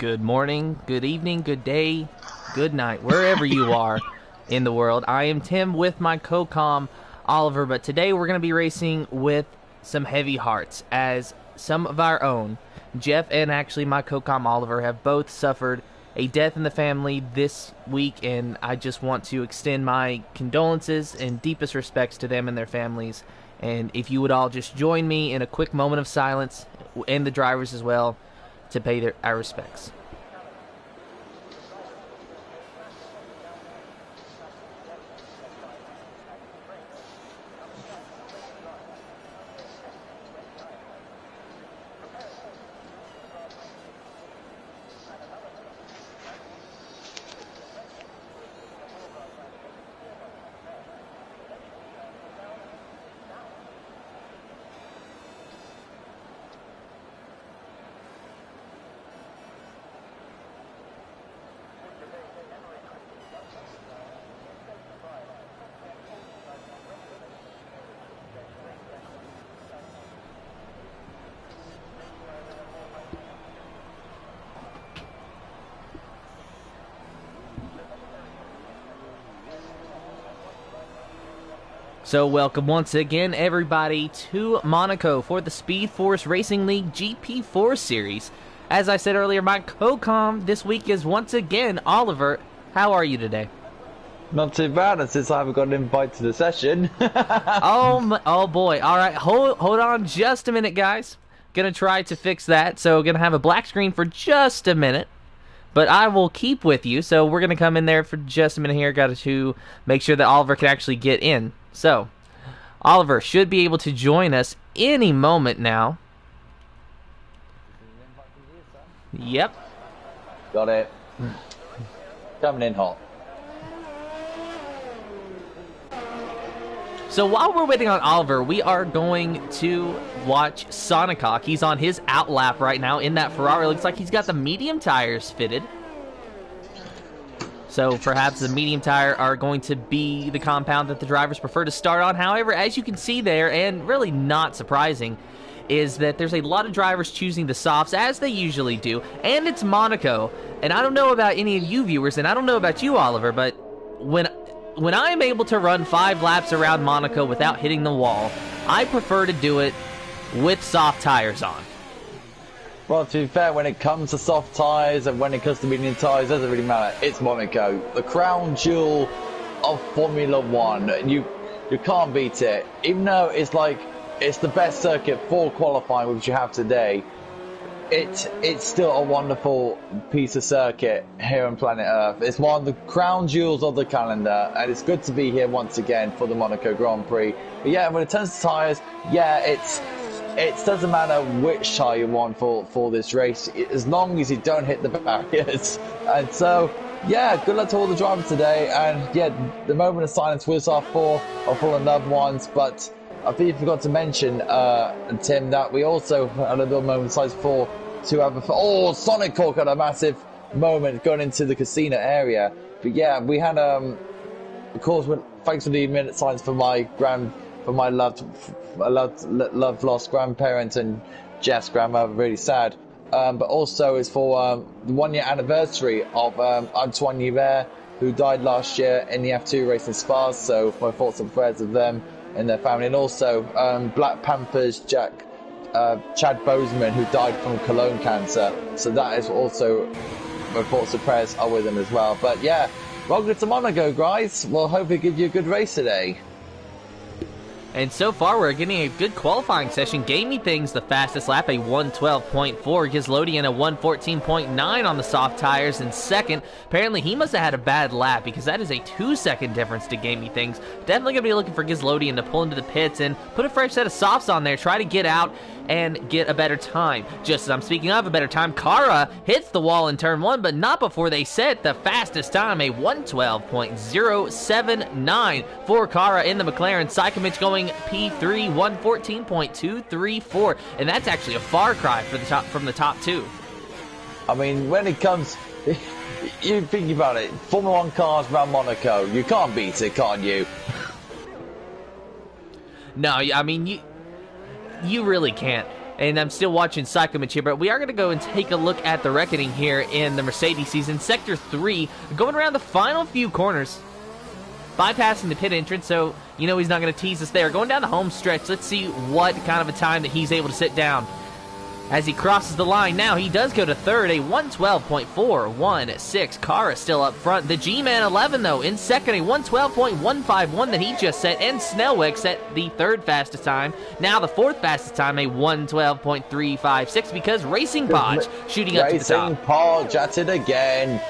Good morning, good evening, good day, good night, wherever you are in the world. I am Tim with my co-com, Oliver, but today we're going to be racing with some heavy hearts, as some of our own, Jeff and actually my co-com, Oliver, have both suffered a death in the family this week, and I just want to extend my condolences and deepest respects to them and their families. And if you would all just join me in a quick moment of silence, and the drivers as well, to pay our respects. So welcome once again, everybody, to Monaco for the Speed Force Racing League GP4 series. As I said earlier, my co-com this week is once again Oliver. How are you today? Not too bad, and since I haven't got an invite to the session. Oh boy. All right, hold on just a minute, guys. Gonna try to fix that. So gonna have a black screen for just a minute. But I will keep with you, so we're going to come in there for just a minute here. Got to make sure that Oliver can actually get in. So, Oliver should be able to join us any moment now. Yep. Got it. Coming in hot. So while we're waiting on Oliver, we are going to watch Sonicock. He's on his out lap right now in that Ferrari. Looks like he's got the medium tires fitted. So perhaps the medium tire are going to be the compound that the drivers prefer to start on. However, as you can see there, and really not surprising, is that there's a lot of drivers choosing the softs, as they usually do. And it's Monaco. And I don't know about any of you viewers, and I don't know about you, Oliver, but when I'm able to run 5 laps around Monaco without hitting the wall, I prefer to do it with soft tires on. Well, to be fair, when it comes to soft tyres and when it comes to medium tyres, it doesn't really matter. It's Monaco, the crown jewel of Formula One. You can't beat it. Even though it's the best circuit for qualifying, which you have today, it's still a wonderful piece of circuit here on planet Earth. It's one of the crown jewels of the calendar, and it's good to be here once again for the Monaco Grand Prix. But yeah, when it comes to tyres, yeah, it doesn't matter which tyre you want for this race, as long as you don't hit the barriers. And so, yeah, good luck to all the drivers today. And yeah, the moment of silence was off for our loved ones, but I think you forgot to mention, Tim, that we also had a little moment of silence Sonicock had a massive moment going into the casino area. But yeah, we had, of course, thanks for the minute silence for my loved lost grandparents and Jeff's grandmother, really sad. But also it's for the 1 year anniversary of Antoine Hubert, who died last year in the F2 race in Spa. So my thoughts and prayers of them and their family, and also Black Panthers Chad Boseman, who died from colon cancer. So that is also my thoughts and prayers are with him as well. But yeah, welcome to Monaco, guys. We'll hopefully give you a good race today. And so far, we're getting a good qualifying session. Gamey Things, the fastest lap, a 1:12.4. Gizlodian, a 1:14.9 on the soft tires in second. Apparently, he must have had a bad lap, because that is a 2-second difference to Gamey Things. Definitely going to be looking for Gizlodian to pull into the pits and put a fresh set of softs on there, try to get out and get a better time. Just as I'm speaking of a better time, Kara hits the wall in turn 1, but not before they set the fastest time, a 1:12.079 for Kara in the McLaren. Sykovich going P3, 1:14.234, and that's actually a far cry from the top 2. I mean, when it comes, you think about it, Formula 1 cars around Monaco, you can't beat it, can't you? No, I mean, you really can't. and I'm still watching Psychomatch here, but we are going to go and take a look at the reckoning here in the Mercedes season. Sector 3, going around the final few corners, bypassing the pit entrance, so you know he's not going to tease us there. Going down the home stretch, let's see what kind of a time that he's able to sit down. As he crosses the line now, he does go to third, a 112.416. Kara still up front. The G-Man 11, though, in second, a 112.151 that he just set. And Snellwick set the third fastest time. Now the fourth fastest time, a 112.356, because Racing Podge shooting up to the top. Racing Podge at it again.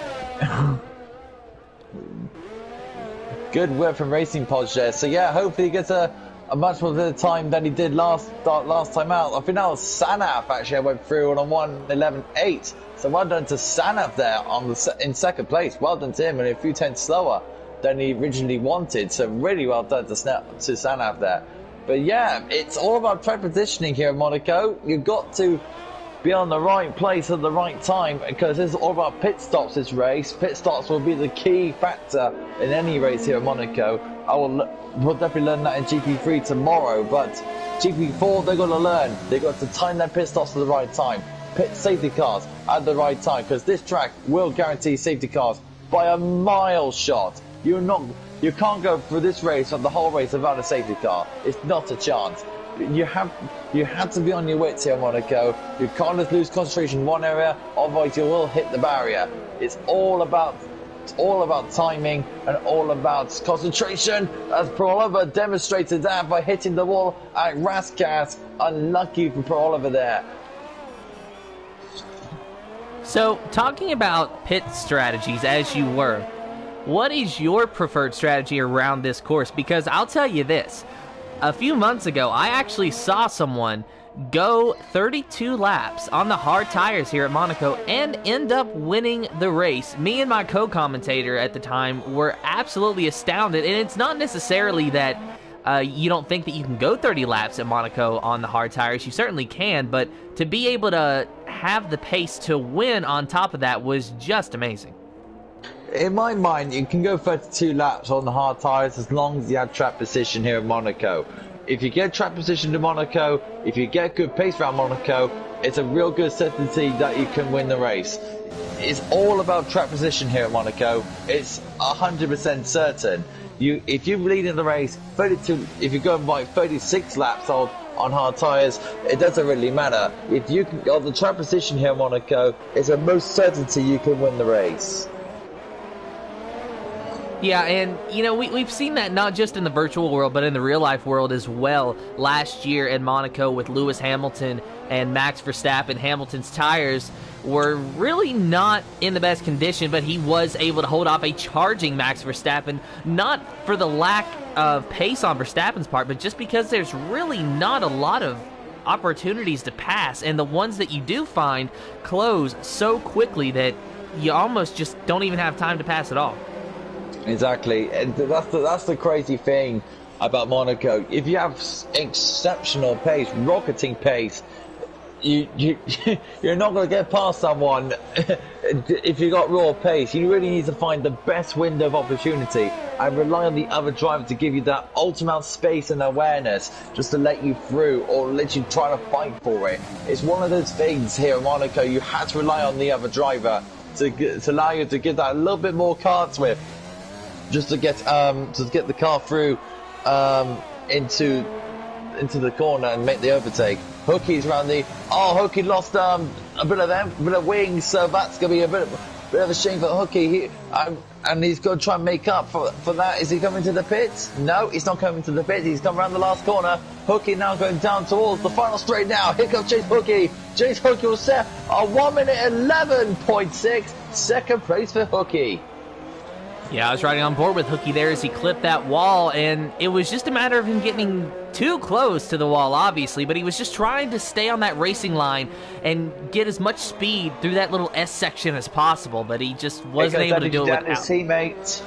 Good work from Racing Podge there. So, yeah, hopefully he gets a much more better time than he did last time out. I think that was Sanaf actually went through on a 1:11.8. So well done to Sanaf there in second place. Well done to him, and a few tenths slower than he originally wanted. So really well done to Sanaf there. But yeah, it's all about track positioning here in Monaco. You've got to be on the right place at the right time, because this is all about pit stops this race. Pit stops will be the key factor in any race here in Monaco. We'll definitely learn that in GP3 tomorrow, but GP4 they're going to learn. They've got to time their pit stops at the right time, pit safety cars at the right time, because this track will guarantee safety cars by a mile shot. You can't go through this race or the whole race without a safety car. It's not a chance. You have to be on your wits here in Monaco. You can't just lose concentration in one area, otherwise you will hit the barrier. It's all about timing and all about concentration, as Pro Oliver demonstrated that by hitting the wall at Raskas. Unlucky for Pro Oliver there. So, talking about pit strategies as you were, what is your preferred strategy around this course? Because I'll tell you this, a few months ago, I actually saw someone go 32 laps on the hard tires here at Monaco and end up winning the race. Me and my co-commentator at the time were absolutely astounded, and it's not necessarily that you don't think that you can go 30 laps at Monaco on the hard tires. You certainly can, but to be able to have the pace to win on top of that was just amazing. In my mind, you can go 32 laps on the hard tyres as long as you have track position here in Monaco. If you get track position in Monaco, if you get good pace around Monaco, it's a real good certainty that you can win the race. It's all about track position here at Monaco. It's 100% certain. If you lead in the race 32, if you're going by 36 laps on hard tyres, it doesn't really matter. If you can get the track position here in Monaco, it's a most certainty you can win the race. Yeah, and, you know, we've seen that not just in the virtual world, but in the real-life world as well. Last year in Monaco with Lewis Hamilton and Max Verstappen, Hamilton's tires were really not in the best condition, but he was able to hold off a charging Max Verstappen, not for the lack of pace on Verstappen's part, but just because there's really not a lot of opportunities to pass, and the ones that you do find close so quickly that you almost just don't even have time to pass at all. Exactly, and that's the crazy thing about Monaco. If you have exceptional pace, rocketing pace, you're not going to get past someone. If you got raw pace, you really need to find the best window of opportunity and rely on the other driver to give you that ultimate space and awareness just to let you through, or let you try to fight for it. It's one of those things here in Monaco. You had to rely on the other driver to allow you to give that a little bit more cards with, just to get the car through into the corner and make the overtake. Hookie's around Hookie lost a bit of wings, so that's gonna be a bit of a shame for Hookie. And he's going to try and make up for that. Is he coming to the pits? No, he's not coming to the pits. He's come around the last corner. Hookie now going down towards the final straight now. Here comes Chase Hookie. Chase Hookie will set a 1:11.6. Second place for Hookie. Yeah, I was riding on board with Hookie there as he clipped that wall, and it was just a matter of him getting too close to the wall, obviously, but he was just trying to stay on that racing line and get as much speed through that little S section as possible, but he just wasn't able to do it without his teammate.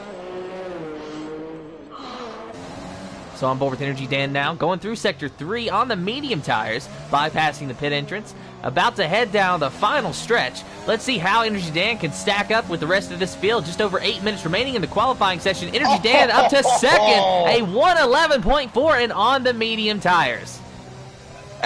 So on board with Energy Dan now, going through Sector 3 on the medium tires, bypassing the pit entrance, about to head down the final stretch. Let's see how Energy Dan can stack up with the rest of this field. Just over 8 minutes remaining in the qualifying session. Energy Dan up to second, a 1:11.4, and on the medium tires.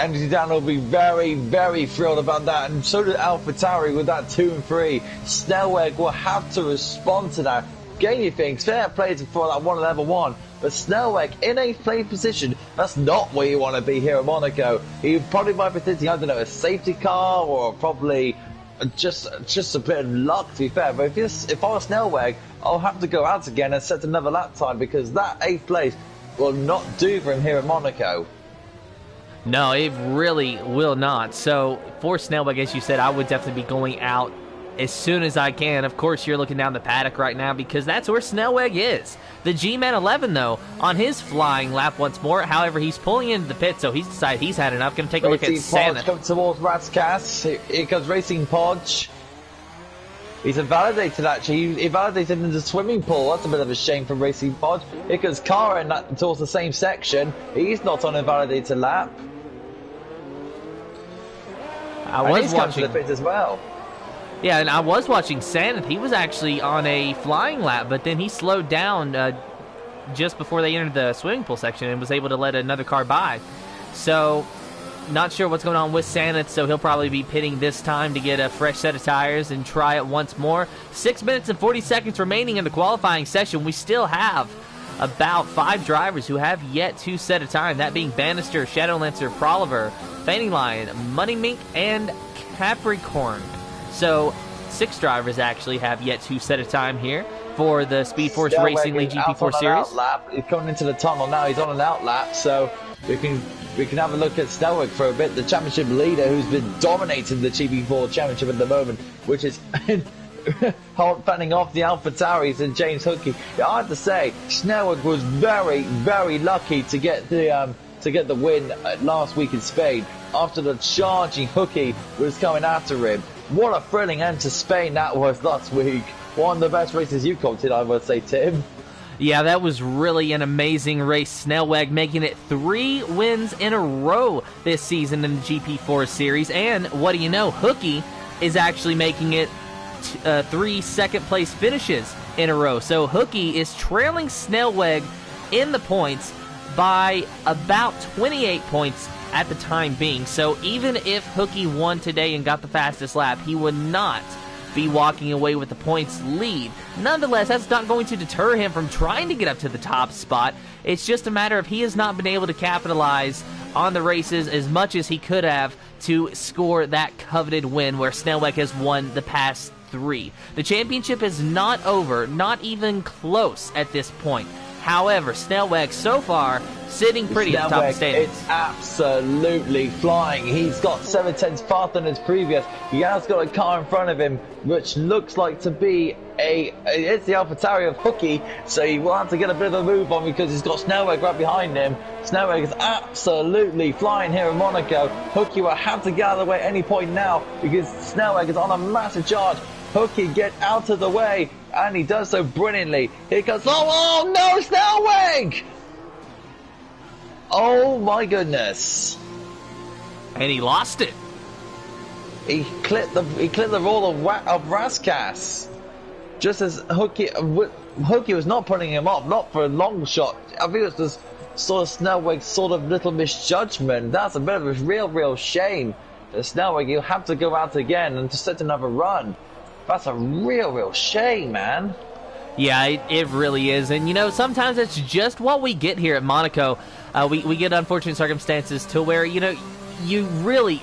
Energy Dan will be very, very thrilled about that, and so did AlphaTauri with that 2 and 3. Snellweg will have to respond to that. Gainey thinks fair play for that 1 level 1, but Snellweg in a play position, that's not where you want to be here at Monaco. He probably might be thinking, I don't know, a safety car or probably just a bit of luck, to be fair. But if I was Snellweg, I'll have to go out again and set another lap time, because that 8th place will not do for him here at Monaco. No, it really will not. So for Snellweg, as you said, I would definitely be going out as soon as I can. Of course, you're looking down the paddock right now because that's where Snellweg is. The G-Man 11, though, on his flying lap once more. However, he's pulling into the pit, so he's decided he's had enough. Going to take a look at Santa. Coming towards Ratskas. Here comes Racing Podge. He's invalidated, actually. He invalidated in the swimming pool. That's a bit of a shame from Racing Podge. Here comes Karen towards the same section. He's not on invalidated lap. I was watching the pit as well. Yeah, and I was watching Sanath. He was actually on a flying lap, but then he slowed down just before they entered the swimming pool section and was able to let another car by. So, not sure what's going on with Sanath, so he'll probably be pitting this time to get a fresh set of tires and try it once more. 6 minutes and 40 seconds remaining in the qualifying session. We still have about 5 drivers who have yet to set a time, that being Bannister, Shadowlancer, Proliver, Fanning Lion, Money Mink, and Capricorn. So 6 drivers actually have yet to set a time here for the Speed Force Racing League GP4 Series. He's coming into the tunnel now. He's on an out lap, so we can have a look at Snellweg for a bit, the championship leader who's been dominating the GP4 championship at the moment, which is fanning off the AlphaTauris and James Hookey. I have to say, Snellweg was very, very lucky to get the win last week in Spain after the charging Hookey was coming after him. What a thrilling end to Spain that was last week. One of the best races you commented, I would say, Tim. Yeah, that was really an amazing race. Snellweg making it 3 wins in a row this season in the GP4 Series. And what do you know, Hookey is actually making it 3 second-place finishes in a row. So Hookey is trailing Snellweg in the points by about 28 points at the time being. So even if Hookey won today and got the fastest lap, he would not be walking away with the points lead. Nonetheless, that's not going to deter him from trying to get up to the top spot. It's just a matter of he has not been able to capitalize on the races as much as he could have to score that coveted win where Snellweg has won the past 3. The championship is not over, not even close at this point. However, Snellweg so far sitting pretty at the top of the standings. It's absolutely flying. He's got 7/10 faster than his previous. He has got a car in front of him, which looks like to be it's the AlphaTauri of Hookey, so he will have to get a bit of a move on because he's got Snellweg right behind him. Snellweg is absolutely flying here in Monaco. Hookey will have to get out of the way at any point now because Snellweg is on a massive charge. Hookey, get out of the way, and he does so brilliantly. Here comes, oh no, Snellweg! Oh my goodness! And he lost it. He clipped the roll of Raskas. Just as Hookey was not putting him up, not for a long shot. I think it was just sort of Snellweg's sort of little misjudgment. That's a bit of a real shame. Snellweg, you'll have to go out again and just set another run. That's a real shame, man. Yeah, it really is. And, you know, sometimes it's just what we get here at Monaco. We get unfortunate circumstances to where, you know, you really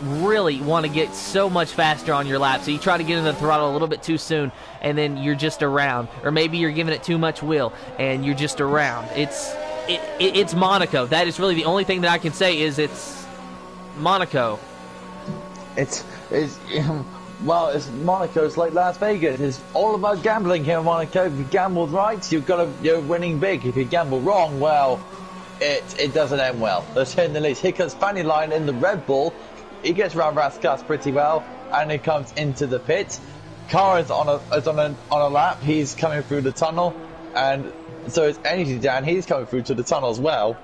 want to get so much faster on your lap. So you try to get in the throttle a little bit too soon, and then you're just around. Or maybe you're giving it too much wheel, and you're just around. It's Monaco. That is really the only thing that I can say is it's Monaco. Well, it's Monaco. It's like Las Vegas. It's all about gambling here in Monaco. If you gamble right, you're winning big. If you gamble wrong, well, it doesn't end well. Let's hit in the least. Here comes Fanny Line in the Red Bull. He gets around Raskas pretty well, and he comes into the pit. Car is on a lap. He's coming through the tunnel, and so is Energy Dan. He's coming through to the tunnel as well.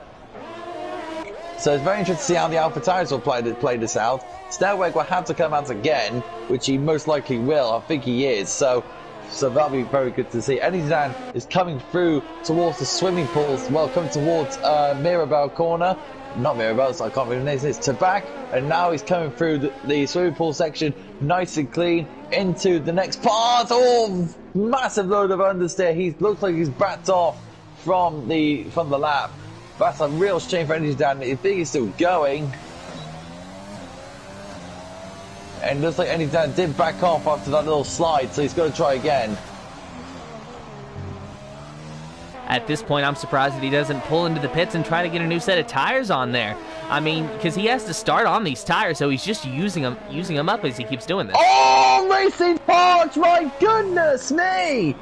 So it's very interesting to see how the AlphaTauris will play this out. Snellweg will have to come out again, which he most likely will. I think he is. So So that'll be very good to see. Anyzan is coming through towards the swimming pools. Well, coming towards Mirabelle corner. Not Mirabelle, so I can't remember the name. It's Tabac. And now he's coming through the swimming pool section, nice and clean, into the next part. Oh, massive load of understeer. He looks like he's backed off from the lap. That's a real shame for Anyzan. I think he's still going. And it looks like Anyzan did back off after that little slide, so he's got to try again. At this point, I'm surprised that he doesn't pull into the pits and try to get a new set of tires on there. I mean, because he has to start on these tires, so he's just using them up as he keeps doing this. Oh, racing parts! My goodness me!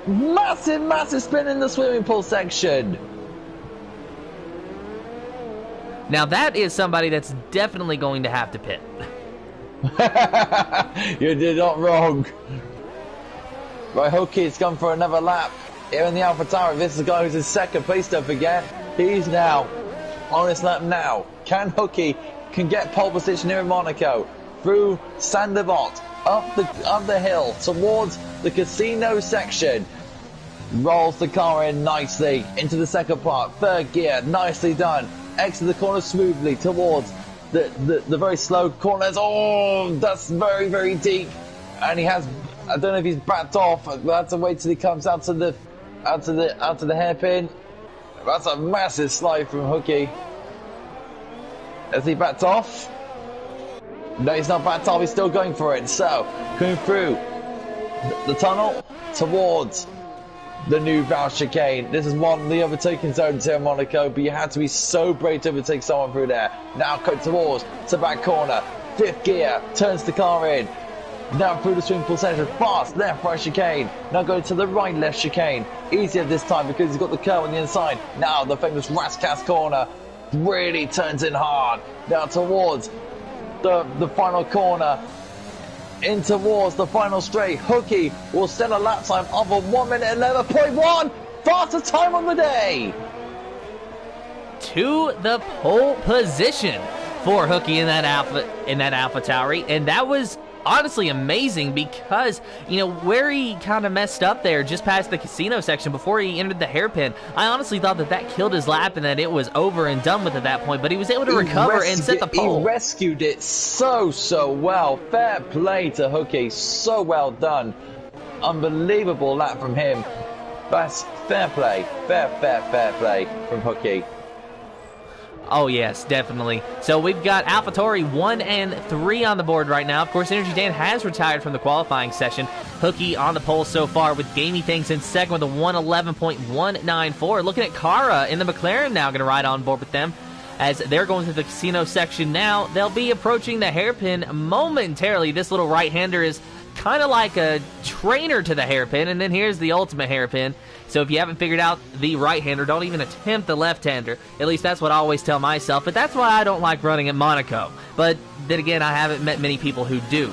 Massive, massive spin in the swimming pool section. Now that is somebody that's definitely going to have to pit. You did not wrong. Right, Hookie's gone for another lap here in the AlphaTauri. This is the guy who's in second place, don't forget. He's now on his lap now. Can Hookie can get pole position here in Monaco through Sandevot up the hill towards the casino section. Rolls the car in nicely into the second part. Third gear, nicely done. Exit the corner smoothly towards the very slow corners. Oh, that's very, very deep. And he has, I don't know if he's backed off. We'll have to wait till he comes out to the hairpin. That's a massive slide from Hookie. Has he backed off? No, he's not backed off. He's still going for it. So, coming through the tunnel towards the new Val chicane. This is one of the overtaking zones here in Monaco, but you had to be so brave to overtake someone through there. Now cut towards the back corner. Fifth gear, turns the car in. Now through the swimming pool section, fast left right chicane. Now going to the right left chicane. Easier this time because he's got the curve on the inside. Now the famous Rascas corner really turns in hard. Now towards the final corner. In towards the final straight. Hookie will set a lap time of a 1:11.1. Fastest time on the day. To the pole position for Hookie in that AlphaTauri, and that was honestly amazing because, you know, where he kind of messed up there just past the casino section before he entered the hairpin, I honestly thought that killed his lap and that it was over and done with at that point, but he was able to recover and set the pole. He rescued it so well. Fair play to Hookie. So well done. Unbelievable lap from him. That's fair play. Fair play from Hookie. Oh, yes, definitely. So we've got AlphaTauri 1 and 3 on the board right now. Of course, Energy Dan has retired from the qualifying session. Hookie on the pole so far with Gamey Things in second with a 1:11.194. Looking at Kara in the McLaren now going to ride on board with them as they're going through the casino section now. They'll be approaching the hairpin momentarily. This little right-hander is kind of like a trainer to the hairpin, and then here's the ultimate hairpin. So if you haven't figured out the right-hander, don't even attempt the left-hander. At least that's what I always tell myself, but that's why I don't like running at Monaco. But then again, I haven't met many people who do.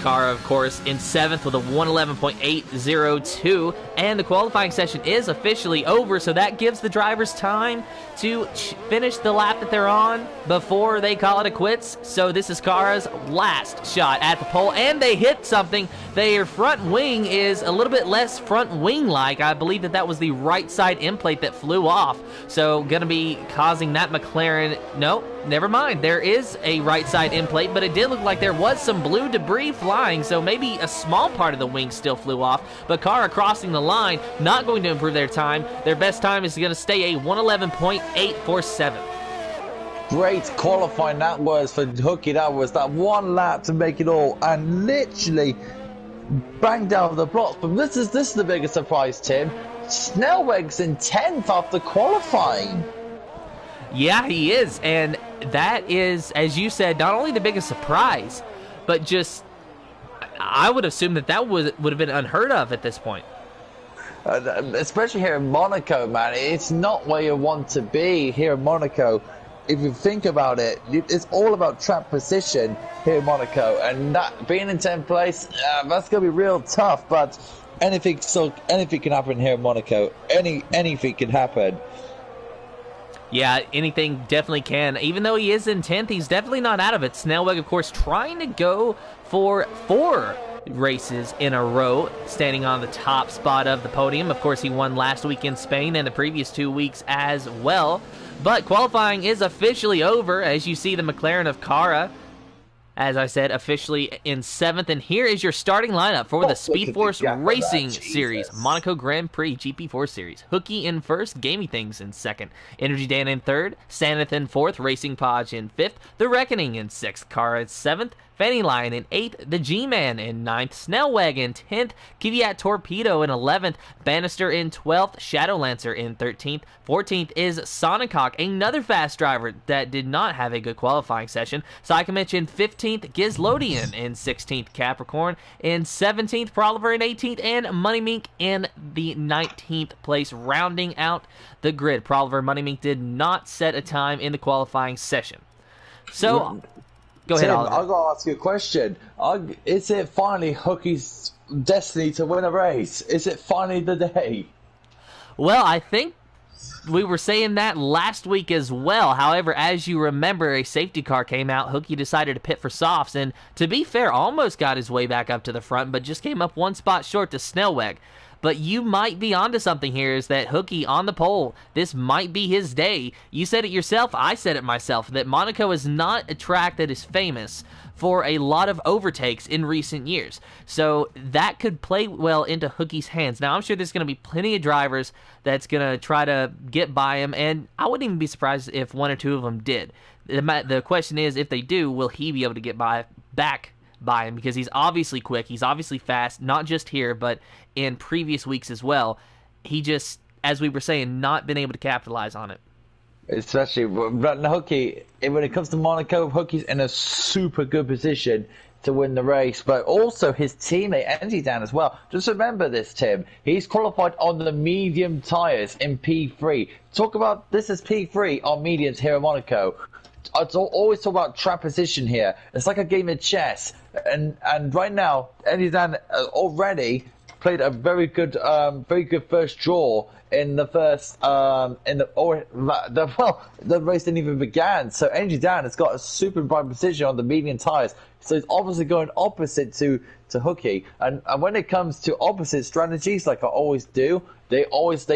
Kara, of course, in 7th with a 1:11.802, and the qualifying session is officially over, so that gives the drivers time to finish the lap that they're on before they call it a quits. So this is Kara's last shot at the pole, and they hit something. Their front wing is a little bit less front wing-like. I believe that was the right side end plate that flew off, so going to be causing that McLaren... No, never mind. There is a right side end plate, but it did look like there was some blue debris flying, so maybe a small part of the wing still flew off. But Kara crossing the line, not going to improve their time. Their best time is going to stay a 1:11.847. Great qualifying that was for Hookie. That was that one lap to make it all, and literally banged out of the blocks. But this is the biggest surprise, Tim. Snellweg's in 10th after qualifying. Yeah, he is, and that is, as you said, not only the biggest surprise, but just, I would assume that would have been unheard of at this point. Especially here in Monaco, man. It's not where you want to be here in Monaco. If you think about it, it's all about track precision here in Monaco, and that being in 10th place, that's going to be real tough. But anything can happen here in Monaco. Anything can happen. Yeah, anything definitely can. Even though he is in 10th, he's definitely not out of it. Snellweg, of course, trying to go for 4 races in a row, standing on the top spot of the podium. Of course, he won last week in Spain and the previous 2 weeks as well. But qualifying is officially over, as you see the McLaren of Cara, as I said, officially in 7th. And here is your starting lineup for the Speed Force Racing Series, Monaco Grand Prix GP4 Series. Hooky in 1st, Gamey Things in 2nd, Energy Dan in 3rd, Saneth in 4th, Racing Podge in 5th, The Reckoning in 6th, Cara in 7th, Fanny Lion in 8th, The G-Man in 9th, Snellweg in 10th, Kvyat Torpedo in 11th, Bannister in 12th, Shadowlancer in 13th, 14th is Sonicock, another fast driver that did not have a good qualifying session. Psychomich in 15th, Gizlodian in 16th, Capricorn in 17th, Proliver in 18th, and Money Mink in the 19th place, rounding out the grid. Proliver and Money Mink did not set a time in the qualifying session. So... Go ahead, Tim, Oliver. I've got to ask you a question. Is it finally Hooky's destiny to win a race? Is it finally the day? Well, I think we were saying that last week as well. However, as you remember, a safety car came out. Hooky decided to pit for softs, and to be fair, almost got his way back up to the front, but just came up 1 spot short to Snellweg. But you might be onto something here, is that Hooky on the pole, this might be his day. You said it yourself, I said it myself, that Monaco is not a track that is famous for a lot of overtakes in recent years. So that could play well into Hooky's hands. Now, I'm sure there's going to be plenty of drivers that's going to try to get by him, and I wouldn't even be surprised if 1 or 2 of them did. The question is, if they do, will he be able to get back by him? Because he's obviously quick, he's obviously fast, not just here, but in previous weeks as well. He just, as we were saying, not been able to capitalize on it. Especially Hooky, when it comes to Monaco, Hooky's in a super good position to win the race, but also his teammate Energy Dan as well. Just remember this, Tim. He's qualified on the medium tyres in P3. Talk about this is P3 on mediums here in Monaco. I always talk about track position here. It's like a game of chess, and right now Energy Dan already played a very good first draw in the first the race didn't even begin. So Energy Dan has got a super bright position on the medium tyres. So he's obviously going opposite to Hooky. And when it comes to opposite strategies, like I always do, they always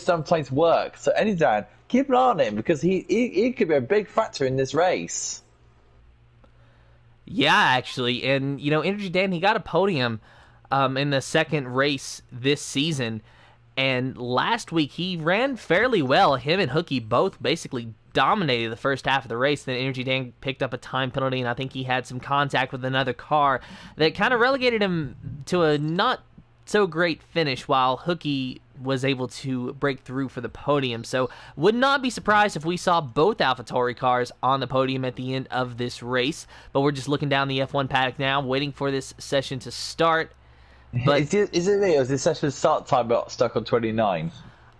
sometimes work. So Energy Dan, keep an eye on him, because he could be a big factor in this race. Yeah, actually. And, Energy Dan, he got a podium in the second race this season. And last week, he ran fairly well. Him and Hooky both basically dominated the first half of the race. Then Energy Dan picked up a time penalty, and I think he had some contact with another car that kind of relegated him to a not so great finish, while Hooky was able to break through for the podium. So would not be surprised if we saw both AlphaTauri cars on the podium at the end of this race. But we're just looking down the F1 paddock now, waiting for this session to start. But is it me, or is this session start time stuck on 29?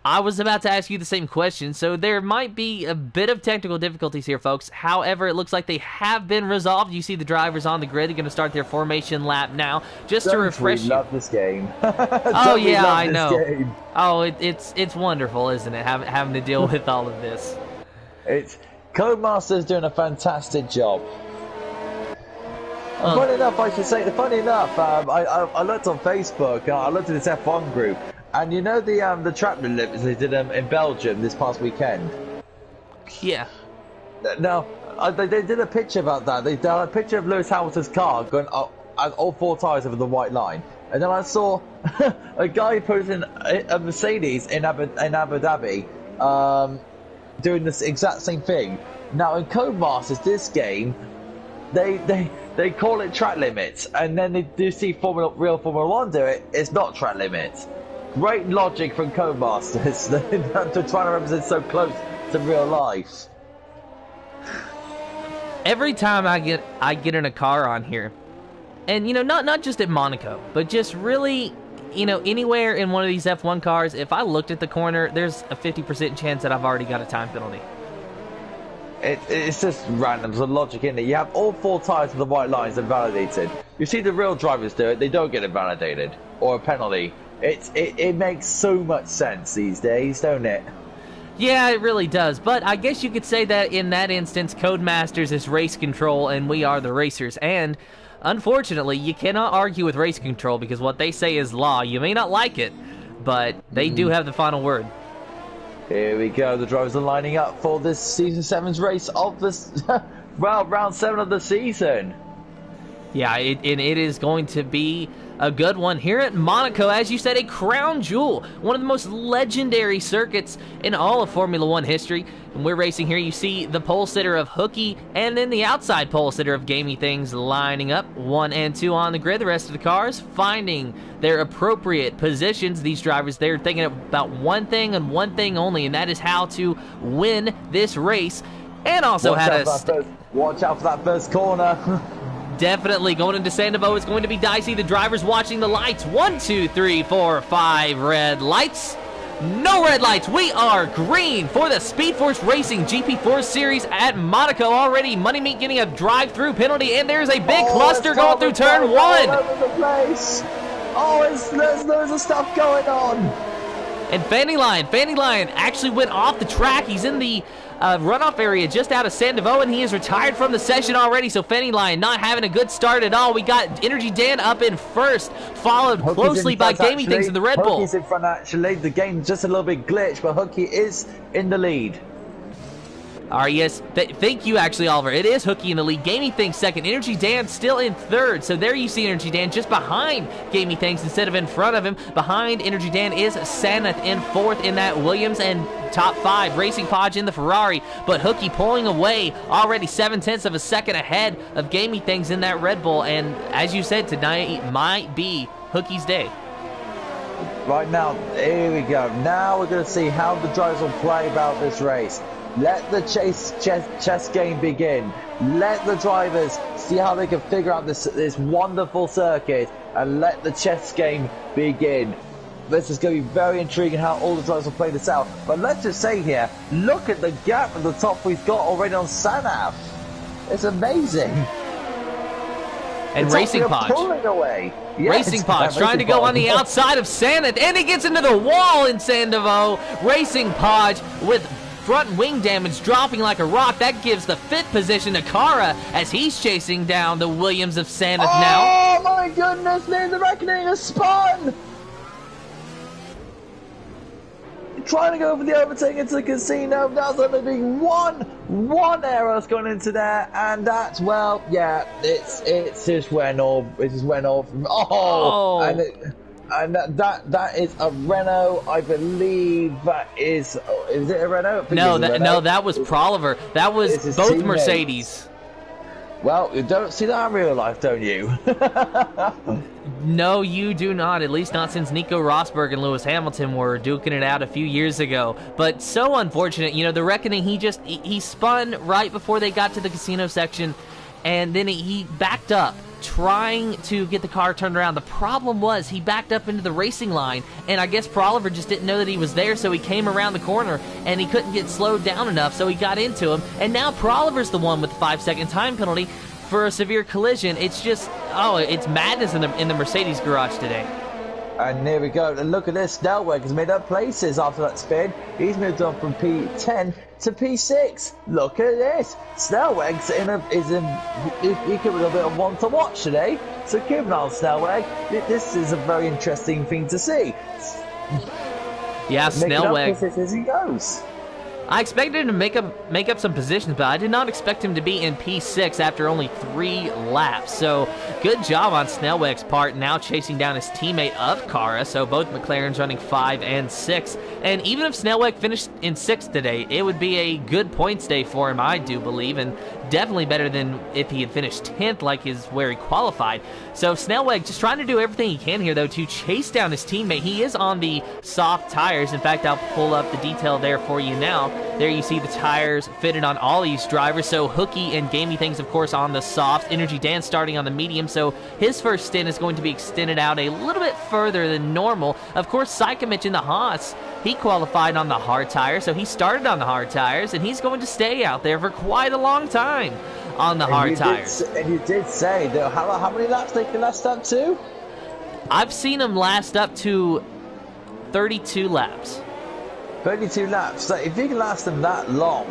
I was about to ask you the same question, so there might be a bit of technical difficulties here, folks. However, it looks like they have been resolved. You see the drivers on the grid. They're going to start their formation lap now. Just to refresh you. Love this game. Oh, yeah, I know. Oh, it's wonderful, isn't it, having to deal with all of this. Codemaster's doing a fantastic job. Funny enough, I looked on Facebook, I looked at this F1 group, and you know the track limits they did in Belgium this past weekend? Yeah. Now, they did a picture about that. They did a picture of Lewis Hamilton's car going all 4 tyres over the white line. And then I saw a guy posting a Mercedes in Abu Dhabi doing this exact same thing. Now, in Codemasters, this game, they call it track limits, and then they do see real Formula 1 do it. It's not track limits. Great logic from Codemasters to try to represent so close to real life. Every time I get in a car on here, and not just at Monaco, but just really anywhere in one of these F1 cars, if I looked at the corner, there's a 50% chance that I've already got a time penalty. It's just random. There's a logic in it. You have all 4 tyres of the white lines invalidated. You see the real drivers do it, they don't get invalidated or a penalty. It makes so much sense these days, don't it? Yeah, it really does. But I guess you could say that in that instance, Codemasters is race control and we are the racers. And unfortunately, you cannot argue with race control because what they say is law. You may not like it, but they do have the final word. Here we go. The drivers are lining up for this Season 7's race of this, well, round 7 of the season. Yeah, and it is going to be a good one here at Monaco. As you said, a crown jewel, one of the most legendary circuits in all of Formula One history. And we're racing here. You see the pole sitter of Hooky and then the outside pole sitter of Gamey Things lining up 1 and 2 on the grid. The rest of the cars finding their appropriate positions. These drivers, they're thinking about one thing and one thing only, and that is how to win this race. And also watch out for that first corner. Definitely going into Sandoval is going to be dicey. The drivers watching the lights. 1, 2, 3, 4, 5 red lights. No red lights. We are green for the Speed Force Racing GP4 series at Monaco already. Money Meat getting a drive-through penalty, and there's a big cluster going through turn 1. All over the place. There's loads of stuff going on. And Fanny Lion actually went off the track. He's in the runoff area just out of Sandoval, and he is retired from the session already. So Fanny Lion not having a good start at all. We got Energy Dan up in first, followed closely by Gamey Things in the Red Bull. Hooky's in front, actually. The game's just a little bit glitched, but Hooky is in the lead. All right, yes. Thank you, actually, Oliver. It is Hooky in the lead. Gamey Things second. Energy Dan still in third. So there you see Energy Dan just behind Gamey Things instead of in front of him. Behind Energy Dan is Sanath in fourth in that Williams, and top 5 Racing Podge in the Ferrari. But Hooky pulling away already 7/10 of a second ahead of Gamey Things in that Red Bull. And as you said, tonight might be Hooky's day. Right now, here we go. Now we're going to see how the drivers will play about this race. Let the chess game begin. Let the drivers see how they can figure out this wonderful circuit, and let the chess game begin. This is going to be very intriguing how all the drivers will play this out. But let's just say here, look at the gap at the top we've got already on Sanath. It's amazing. And Racing Podge pulling away. Yes, Racing Podge trying to go on the outside of Sanath, and he gets into the wall in Sandoval. Racing Podge with front wing damage dropping like a rock. That gives the 5th position to Kara as he's chasing down the Williams of Sanath now. Oh my goodness, the Reckoning has spun! Trying to go for the overtake into the casino. That's only being one error that's gone into there, and that's, well, yeah, it's just went off. It just went off. Oh. And that is a Renault, I believe. That is it a Renault? No, that was Proliver. That was both teammates. Mercedes. Well, you don't see that in real life, don't you? No, you do not. At least not since Nico Rosberg and Lewis Hamilton were duking it out a few years ago. But so unfortunate. You know, the Reckoning, he spun right before they got to the casino section, and then he backed up, trying to get the car turned around. The problem was he backed up into the racing line, and I guess Proliver just didn't know that he was there, so he came around the corner, and he couldn't get slowed down enough, so he got into him, and now Proliver's the one with the 5-second time penalty for a severe collision. It's just, it's madness in the Mercedes garage today. And here we go. And look at this. Snellweg has made up places after that spin. He's moved on from P10 to P6. Look at this. Snellweg's he could be a bit of one to watch today. So keep an eye on Snellweg. This is a very interesting thing to see. Yeah, Snellweg. As he goes. I expected him to make up some positions, but I did not expect him to be in P6 after only 3 laps. So good job on Snellweg's part, now chasing down his teammate of Kara. So both McLarens running 5 and 6. And even if Snellweg finished in 6th today, it would be a good points day for him, I do believe, and definitely better than if he had finished 10th like is where he qualified. So Snellweg just trying to do everything he can here, though, to chase down his teammate. He is on the soft tires. In fact, I'll pull up the detail there for you now. There you see the tires fitted on all these drivers. So Hooky and Gamey Things, of course, on the soft. Energy Dan starting on the medium. So his first stint is going to be extended out a little bit further than normal. Of course, Sykomich in the Haas, he qualified on the hard tires. So he started on the hard tires, and he's going to stay out there for quite a long time on the hard tires. And you did say that how many laps they can last up to? I've seen him last up to 32 laps. 32 laps. So if you can last them that long,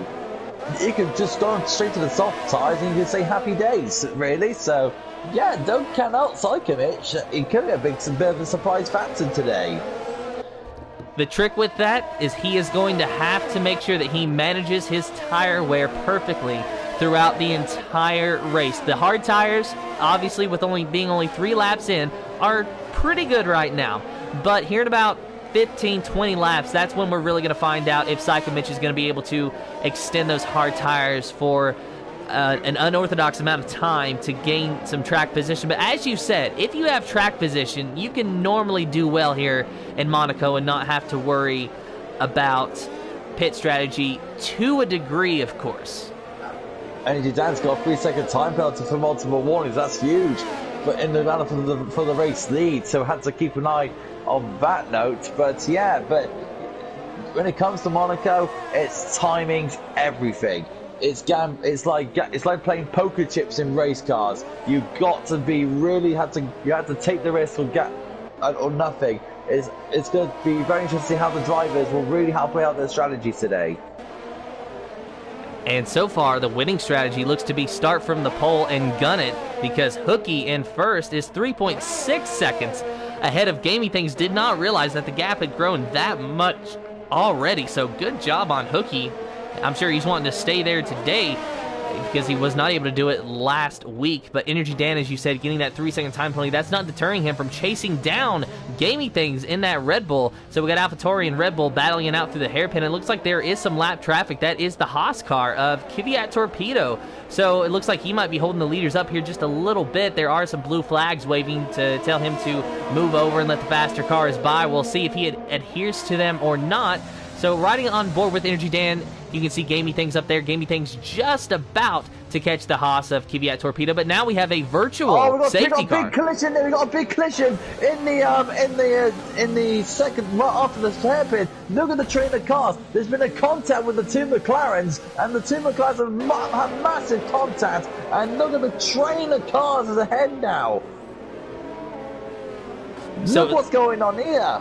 you can just go straight to the soft tyres and you can say happy days, really. So, yeah, don't count out Sykovich. It could be a bit of a surprise factor today. The trick with that is he is going to have to make sure that he manages his tire wear perfectly throughout the entire race. The hard tires, obviously with being only 3 laps in, are pretty good right now. But here in about 15, 20 laps, that's when we're really going to find out if Sykovich is going to be able to extend those hard tires for an unorthodox amount of time to gain some track position. But as you said, if you have track position, you can normally do well here in Monaco and not have to worry about pit strategy to a degree, of course. Energy Dan's got a 3-second time penalty for multiple warnings. That's huge. But in the battle for the race lead, so had to keep an eye on that note. But yeah, but when it comes to Monaco, it's timing's everything. It's like playing poker chips in race cars. You got to be really you have to take the risk or nothing. It's going to be very interesting to see how the drivers will really help play out their strategies today. And so far, the winning strategy looks to be start from the pole and gun it, because Hookie in first is 3.6 seconds ahead of Gamey Things. Did not realize that the gap had grown that much already, so good job on Hookie. I'm sure he's wanting to stay there today because he was not able to do it last week. But Energy Dan, as you said, getting that 3-second time penalty, that's not deterring him from chasing down Gamey Things in that Red Bull. So we got AlphaTauri and Red Bull battling it out through the hairpin. It looks like there is some lap traffic. That is the Haas car of Kvyat Torpedo. So it looks like he might be holding the leaders up here just a little bit. There are some blue flags waving to tell him to move over and let the faster cars by. We'll see if he adheres to them or not. So riding on board with Energy Dan, you can see Gamey Things up there. Gamey Things just about to catch the Haas of Kvyat Torpedo, but now we have a virtual safety car. Big collision there. We got a big collision in the second, right after the hairpin. Look at the train of cars. There's been a contact with the 2 McLarens, and the 2 McLarens have massive contact. And look at the train of cars is ahead now. So, look what's going on here.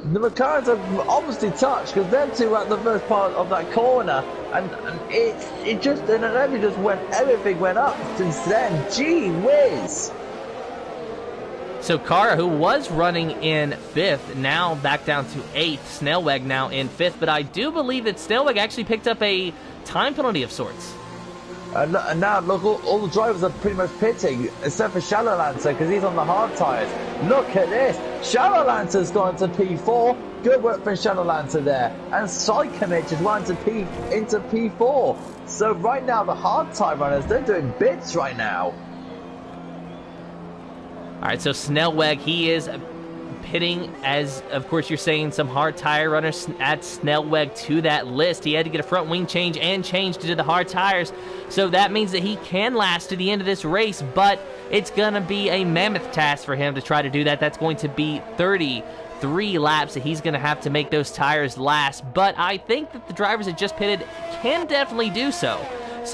The McLarens have obviously touched because them two were at the first part of that corner, and everything went up since then. Gee whiz! So Kara, who was running in 5th, now back down to 8th. Snellweg now in 5th, but I do believe that Snellweg actually picked up a time penalty of sorts. And now, look, all the drivers are pretty much pitting, except for Shallow Lancer, because he's on the hard tyres. Look at this. Shallow Lancer's gone to P4. Good work from Shallow Lancer there. And Sykovich has gone into P4. So right now, the hard tyre runners, they're doing bits right now. All right, so Snellweg, he is pitting, as of course you're saying, some hard tire runners. Add Snellweg to that list. He had to get a front wing change and change to the hard tires, so that means that he can last to the end of this race, but it's gonna be a mammoth task for him to try to do that. That's going to be 33 laps that he's gonna have to make those tires last, but I think that the drivers that just pitted can definitely do so.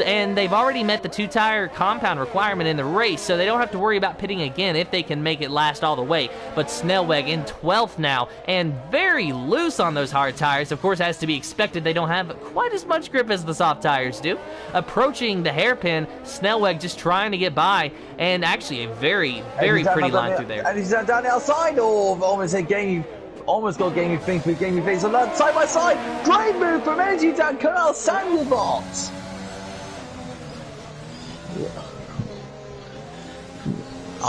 And they've already met the 2-tire compound requirement in the race, so they don't have to worry about pitting again if they can make it last all the way. But Snellweg in 12th now, and very loose on those hard tires. Of course, as to be expected, they don't have quite as much grip as the soft tires do. Approaching the hairpin, Snellweg just trying to get by, and actually a very, very pretty line through there. And he's down the outside, almost got Gamey Things with Gamey Things. So side by side, great move from Energy Dan Colonel Sandybot.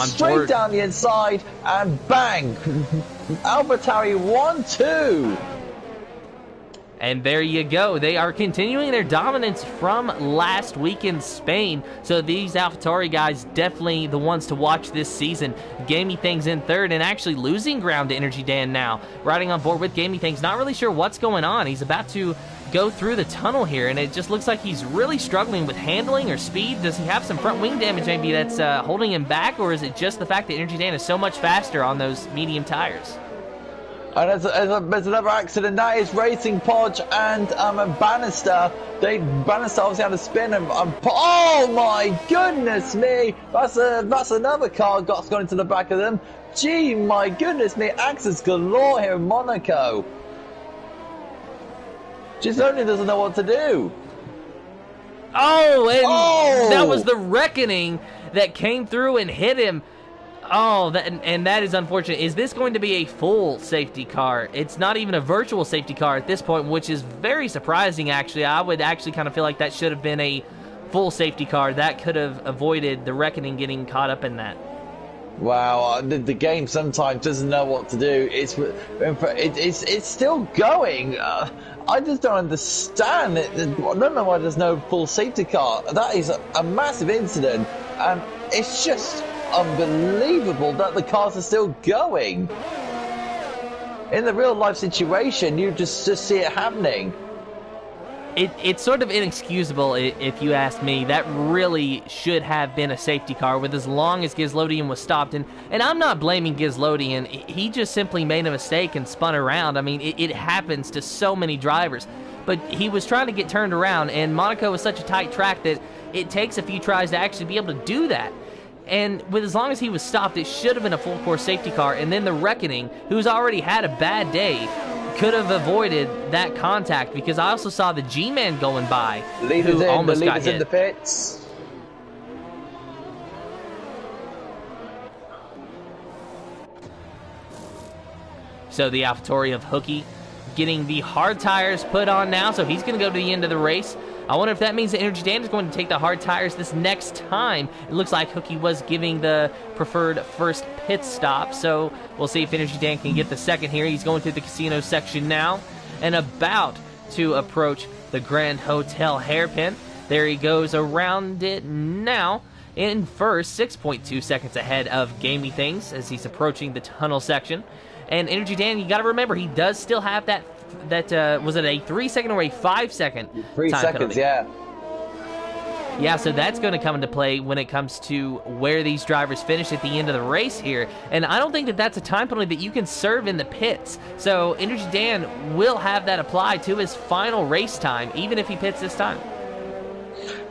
Straight down the inside and bang! AlphaTauri 1-2. And there you go. They are continuing their dominance from last week in Spain. So these AlphaTauri guys, definitely the ones to watch this season. Gamey Things in 3rd and actually losing ground to Energy Dan now. Riding on board with Gamey Things. Not really sure what's going on. He's about to go through the tunnel here, and it just looks like he's really struggling with handling or speed. Does he have some front wing damage maybe that's holding him back, or is it just the fact that Energy Dan is so much faster on those medium tires? And there's another accident. That is Racing Podge and Bannister. Bannister obviously had a spin and oh my goodness me! That's another car gone into the back of them. Gee, my goodness me! Accidents galore here in Monaco. Gisloni doesn't know what to do. Oh, and that was the reckoning that came through and hit him. Oh, that is unfortunate. Is this going to be a full safety car? It's not even a virtual safety car at this point, which is very surprising, actually. I would actually kind of feel like that should have been a full safety car. That could have avoided the reckoning getting caught up in that. Wow, the game sometimes doesn't know what to do. It's still going. I just don't understand it. I don't know why there's no full safety car. That is a massive incident, and it's just unbelievable that the cars are still going. In the real life situation, you just see it happening. It's sort of inexcusable, if you ask me. That really should have been a safety car with as long as Gislodian was stopped. And I'm not blaming Gislodian. He just simply made a mistake and spun around. I mean, it happens to so many drivers. But he was trying to get turned around, and Monaco is such a tight track that it takes a few tries to actually be able to do that. And with as long as he was stopped, it should have been a full course safety car. And then the Reckoning, who's already had a bad day, could have avoided that contact, because I also saw the G-Man going by, who almost got hit. In the pits. So the AlphaTauri of Hookie getting the hard tires put on now, so he's going to go to the end of the race. I wonder if that means that Energy Dan is going to take the hard tires this next time. It looks like Hookie was giving the preferred first pit stop, so we'll see if Energy Dan can get the second here. He's going through the casino section now and about to approach the Grand Hotel hairpin. There he goes around it now in first, 6.2 seconds ahead of Gamey Things as he's approaching the tunnel section. And Energy Dan, you got to remember, he does still have that was it a 3 second or a 5 second 3 time seconds penalty? Yeah, so that's going to come into play when it comes to where these drivers finish at the end of the race here. And I don't think that that's a time penalty that you can serve in the pits. So Energy Dan will have that applied to his final race time, even if he pits this time.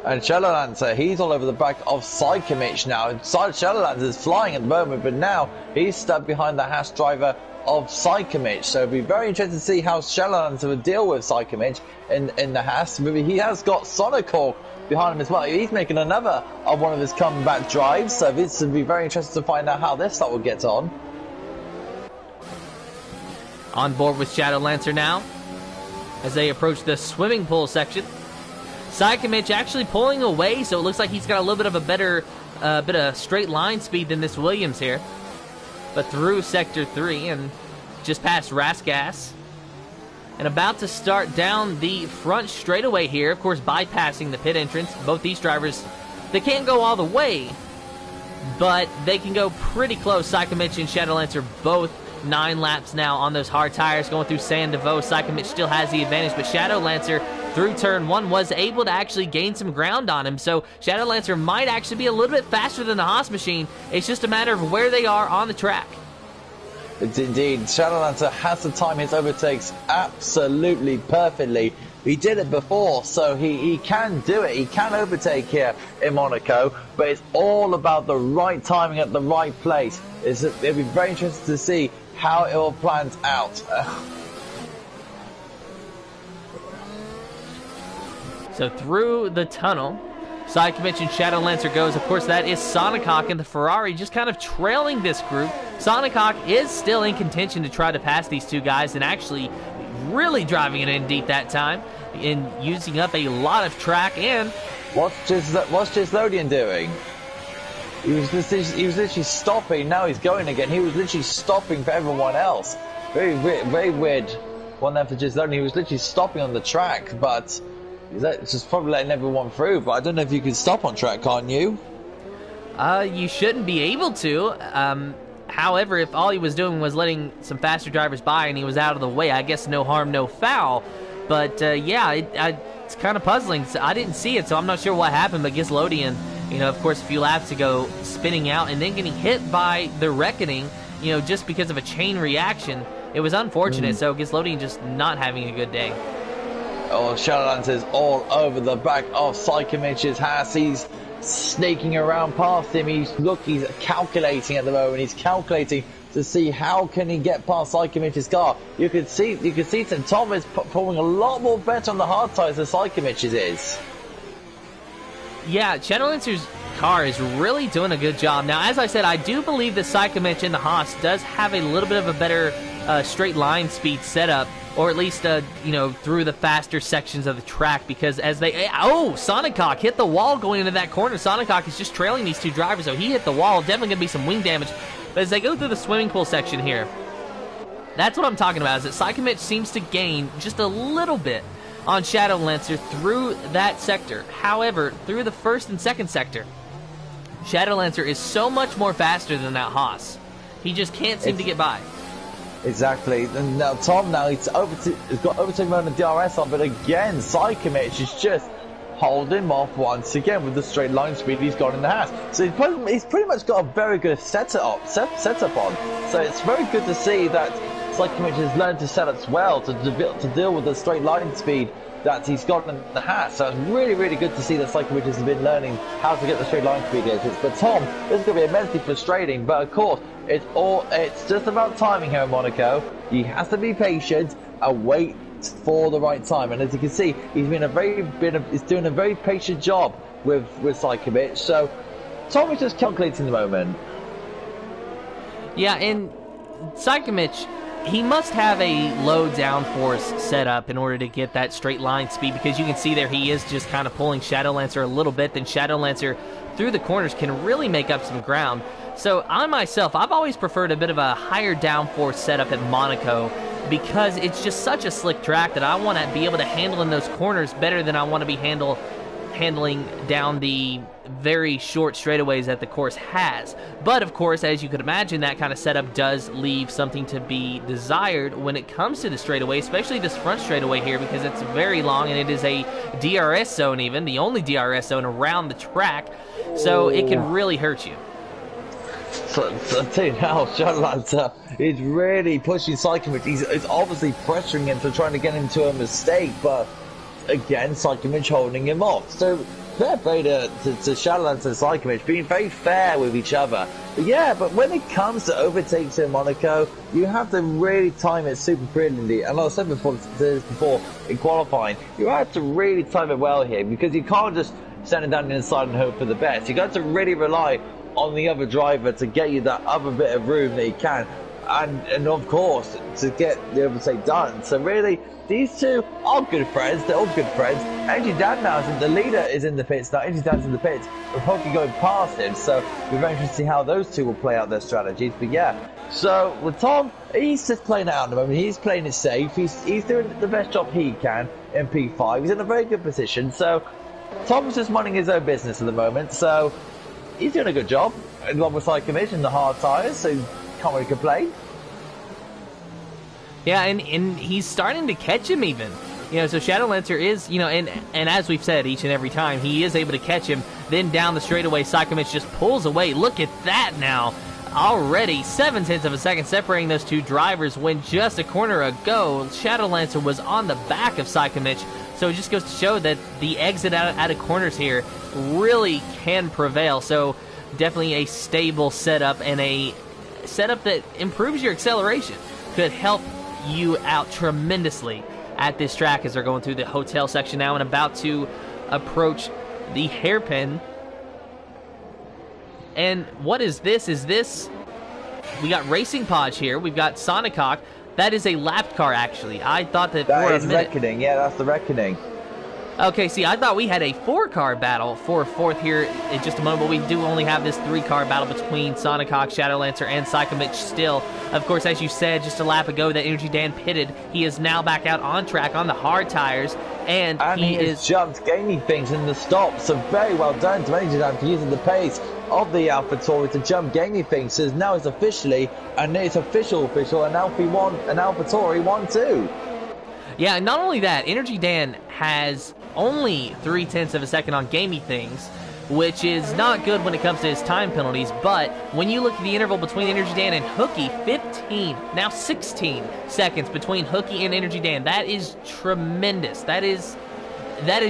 And Shadowlancer, he's all over the back of Psychomich now. Shadowlancer is flying at the moment, but now he's stuck behind the Haas driver of Psychomich. So it'll be very interesting to see how Shadowlancer will deal with Psychomich in the Haas. Maybe he has got Sonicorp behind him as well. He's making another of one of his comeback drives. So this will be very interesting to find out how this start will get on. On board with Shadowlancer now as they approach the swimming pool section. Psychomich actually pulling away, so it looks like he's got a little bit of a better bit of straight line speed than this Williams here. But through Sector 3 and just past Rasgas. And about to start down the front straightaway here, of course bypassing the pit entrance. Both these drivers, they can't go all the way, but they can go pretty close. Psychomich and Shadowlancer both 9 laps now on those hard tires going through San Devo. Psychomich still has the advantage, but Shadowlancer through turn 1 was able to actually gain some ground on him. So Shadowlancer might actually be a little bit faster than the Haas machine. It's just a matter of where they are on the track. It's indeed. Shadowlancer has to time his overtakes absolutely perfectly. He did it before, so he can do it. He can overtake here in Monaco, but it's all about the right timing at the right place. It'll be very interesting to see how it all plans out. So through the tunnel, Psychomich and Shadowlancer goes. Of course, that is Sonicock and the Ferrari just kind of trailing this group. Sonicock is still in contention to try to pass these two guys and actually really driving it in deep that time and using up a lot of track. And what's Gislodian doing? He was literally stopping. Now he's going again. He was literally stopping for everyone else. Very weird one there for Gislodian. He was literally stopping on the track, but he's just probably letting everyone through. But I don't know if you can stop on track, can't you? You shouldn't be able to. However, if all he was doing was letting some faster drivers by and he was out of the way, I guess no harm, no foul. But yeah, it's kind of puzzling. So I didn't see it, so I'm not sure what happened. But Gislodian, of course, a few laps ago, spinning out and then getting hit by the Reckoning, just because of a chain reaction. it was unfortunate. So Gislotti just not having a good day. Oh, Shadowlands is all over the back of Psychomich's Haas. He's sneaking around past him. He's calculating at the moment. He's calculating to see how can he get past Psychomich's car. You can see that Tom is performing a lot more better on the hard tires than Psychomich's is. Yeah, Shadowlancer's car is really doing a good job. Now, as I said, I do believe that Psychomich in the Haas does have a little bit of a better straight line speed setup, or at least, you know, through the faster sections of the track, because as they... Oh, Sonicock hit the wall going into that corner. Sonicock is just trailing these two drivers, so he hit the wall. Definitely going to be some wing damage. But as they go through the swimming pool section here, that's what I'm talking about, is that Psychomich seems to gain just a little bit on Shadowlancer through that sector. However, through the first and second sector, Shadowlancer is so much more faster than that Haas. He just can't seem to get by. Exactly. And now Tom, he's got overtaken on the DRS on, but again, Psychomich is just holding him off once again with the straight line speed he's got in the Haas. So he's pretty much got a very good setup on. So it's very good to see that Psychomich has learned to set up well to deal with the straight line speed that he's got in the Haas. So it's really, really good to see that Psychomich has been learning how to get the straight line speed. But Tom, this is going to be immensely frustrating. But of course, it's just about timing here in Monaco. He has to be patient and wait for the right time. And as you can see, he's doing a very patient job with Psychomich. So Tom is just calculating the moment. Yeah, and Psychomich, he must have a low downforce set up in order to get that straight line speed, because you can see there he is just kind of pulling Shadowlancer a little bit. Then Shadowlancer through the corners can really make up some ground. So I myself, I've always preferred a bit of a higher downforce setup at Monaco, because it's just such a slick track that I want to be able to handle in those corners better than I want to be handling down the very short straightaways that the course has. But of course, as you could imagine, that kind of setup does leave something to be desired when it comes to the straightaway, especially this front straightaway here, because it's very long and it is a DRS zone, even the only DRS zone around the track, so it can really hurt you. So I tell you now, Shadowlancer is really pushing Psychomich. He's obviously pressuring him to trying to get him to a mistake, but again, Psychomich holding him off. So fair play to Shadowlancer and Psychomich, being very fair with each other. But when it comes to overtakes in Monaco, you have to really time it super brilliantly. And like I said before in qualifying, you have to really time it well here, because you can't just stand down the inside and hope for the best. You got to really rely on the other driver to get you that other bit of room that he can, and of course to get the overtake done. So really, these two are good friends. They're all good friends. Energy Dan now the leader is in the pits now. Energy Dan's in the pits. We're hopefully going past him, so we're very interested to see how those two will play out their strategies. But yeah, so with Tom, he's just playing it out at the moment. He's playing it safe. He's doing the best job he can in P5. He's in a very good position. So Tom's just minding his own business at the moment. So he's doing a good job, along with Psychomich and the hard tyres, so can't really complain. Yeah, and he's starting to catch him even. You know, so Shadowlancer is, you know, and as we've said each and every time, he is able to catch him. Then down the straightaway, Psychomich just pulls away. Look at that now. Already 0.7 of a second separating those two drivers, when just a corner ago, Shadowlancer was on the back of Psychomich. So it just goes to show that the exit out of corners here really can prevail. So definitely a stable setup, and a setup that improves your acceleration. Could help you out tremendously at this track as they're going through the hotel section now and about to approach the hairpin. And what is this? We got Racing Podge here. We've got Sonicock. That is a lapped car, actually. I thought that for a minute... Reckoning. Yeah, that's the Reckoning. Okay, see, I thought we had a 4-car battle for fourth here in just a moment, but we do only have this 3-car battle between Sonicock, Shadowlancer, and Psychomich still. Of course, as you said just a lap ago, that Energy Dan pitted. He is now back out on track on the hard tires, and he has jumped gaming things in the stop. So very well done to Energy Dan for using the pace of the AlphaTauri to jump gaming things. So now it's officially, and it's official, an AlphaTauri 1-2. Yeah, and not only that, Energy Dan has only 0.3 of a second on gamey things, which is not good when it comes to his time penalties. But when you look at the interval between Energy Dan and Hooky, 15, now 16 seconds between Hooky and Energy Dan. That is tremendous. That is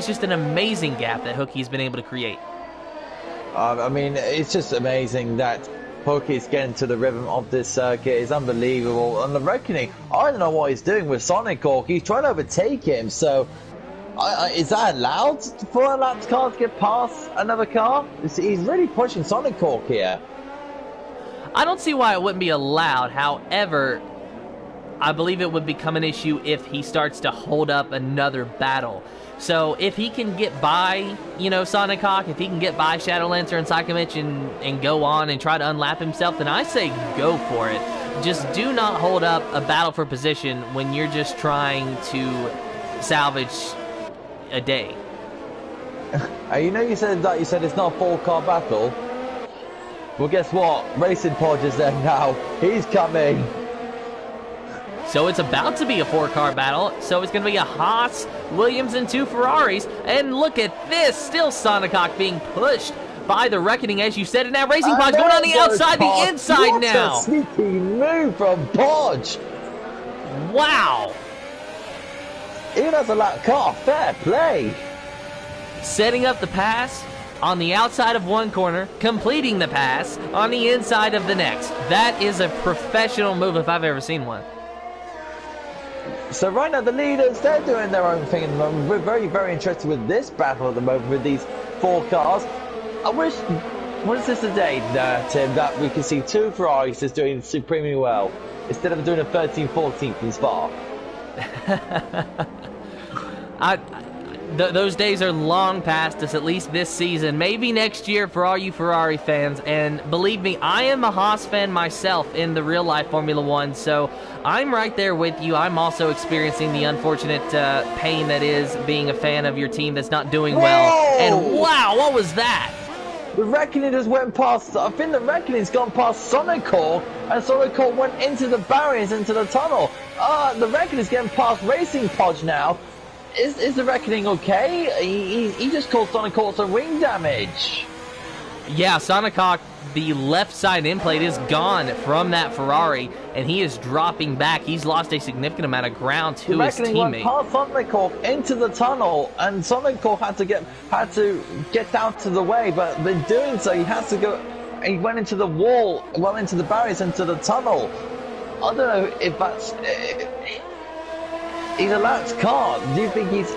just an amazing gap that Hooky's been able to create. I mean, it's just amazing that Hooky's getting to the rhythm of this circuit. It's unbelievable. And the Reckoning, I don't know what he's doing with Sonic Hawk. He's trying to overtake him, so is that allowed for a lapped car to get past another car? He's really pushing Sonic Hawk here. I don't see why it wouldn't be allowed. However, I believe it would become an issue if he starts to hold up another battle. So if he can get by, Sonic Hawk, if he can get by Shadow Lancer and Psychomich and go on and try to unlap himself, then I say go for it. Just do not hold up a battle for position when you're just trying to salvage a day. You said it's not a 4-car battle. Well, guess what? Racing Podge is there now. He's coming. So it's about to be a 4-car battle. So it's going to be a Haas, Williams, and 2 Ferraris. And look at this. Still Sonic Hawk being pushed by the Reckoning, as you said. And now Racing Podge going on the outside, the inside now. What a sneaky move from Podge. Wow. Even as a lap car, fair play. Setting up the pass on the outside of one corner, completing the pass on the inside of the next. That is a professional move if I've ever seen one. So right now the leaders, they're doing their own thing at the moment. We're very, very interested with this battle at the moment with these 4 cars. I wish, what is this today, Tim, that we can see 2 Ferraris just doing supremely well instead of doing a 13th, 14th in Spa. Those days are long past us, at least this season. Maybe next year for all you Ferrari fans. And believe me, I am a Haas fan myself in the real-life Formula One, so I'm right there with you. I'm also experiencing the unfortunate pain that is being a fan of your team that's not doing well. And wow, what was that? The Reckoning just went past, I think the Reckoning's gone past Sonic Hawk, and Sonic Hawk went into the barriers, into the tunnel. The Reckoning's getting past Racing Podge now. Is the Reckoning okay? He just caused Sonic Hawk some wing damage. Yeah, Sonic Hawk, the left side end plate is gone from that Ferrari, and he is dropping back. He's lost a significant amount of ground to his teammate. Went past Sonic Hawk into the tunnel, and Sonic Hawk had to get out to the way, but in doing so, he had to go. He went into the wall, well into the barriers, into the tunnel. I don't know if that's. He's a lapped car. Do you think he's?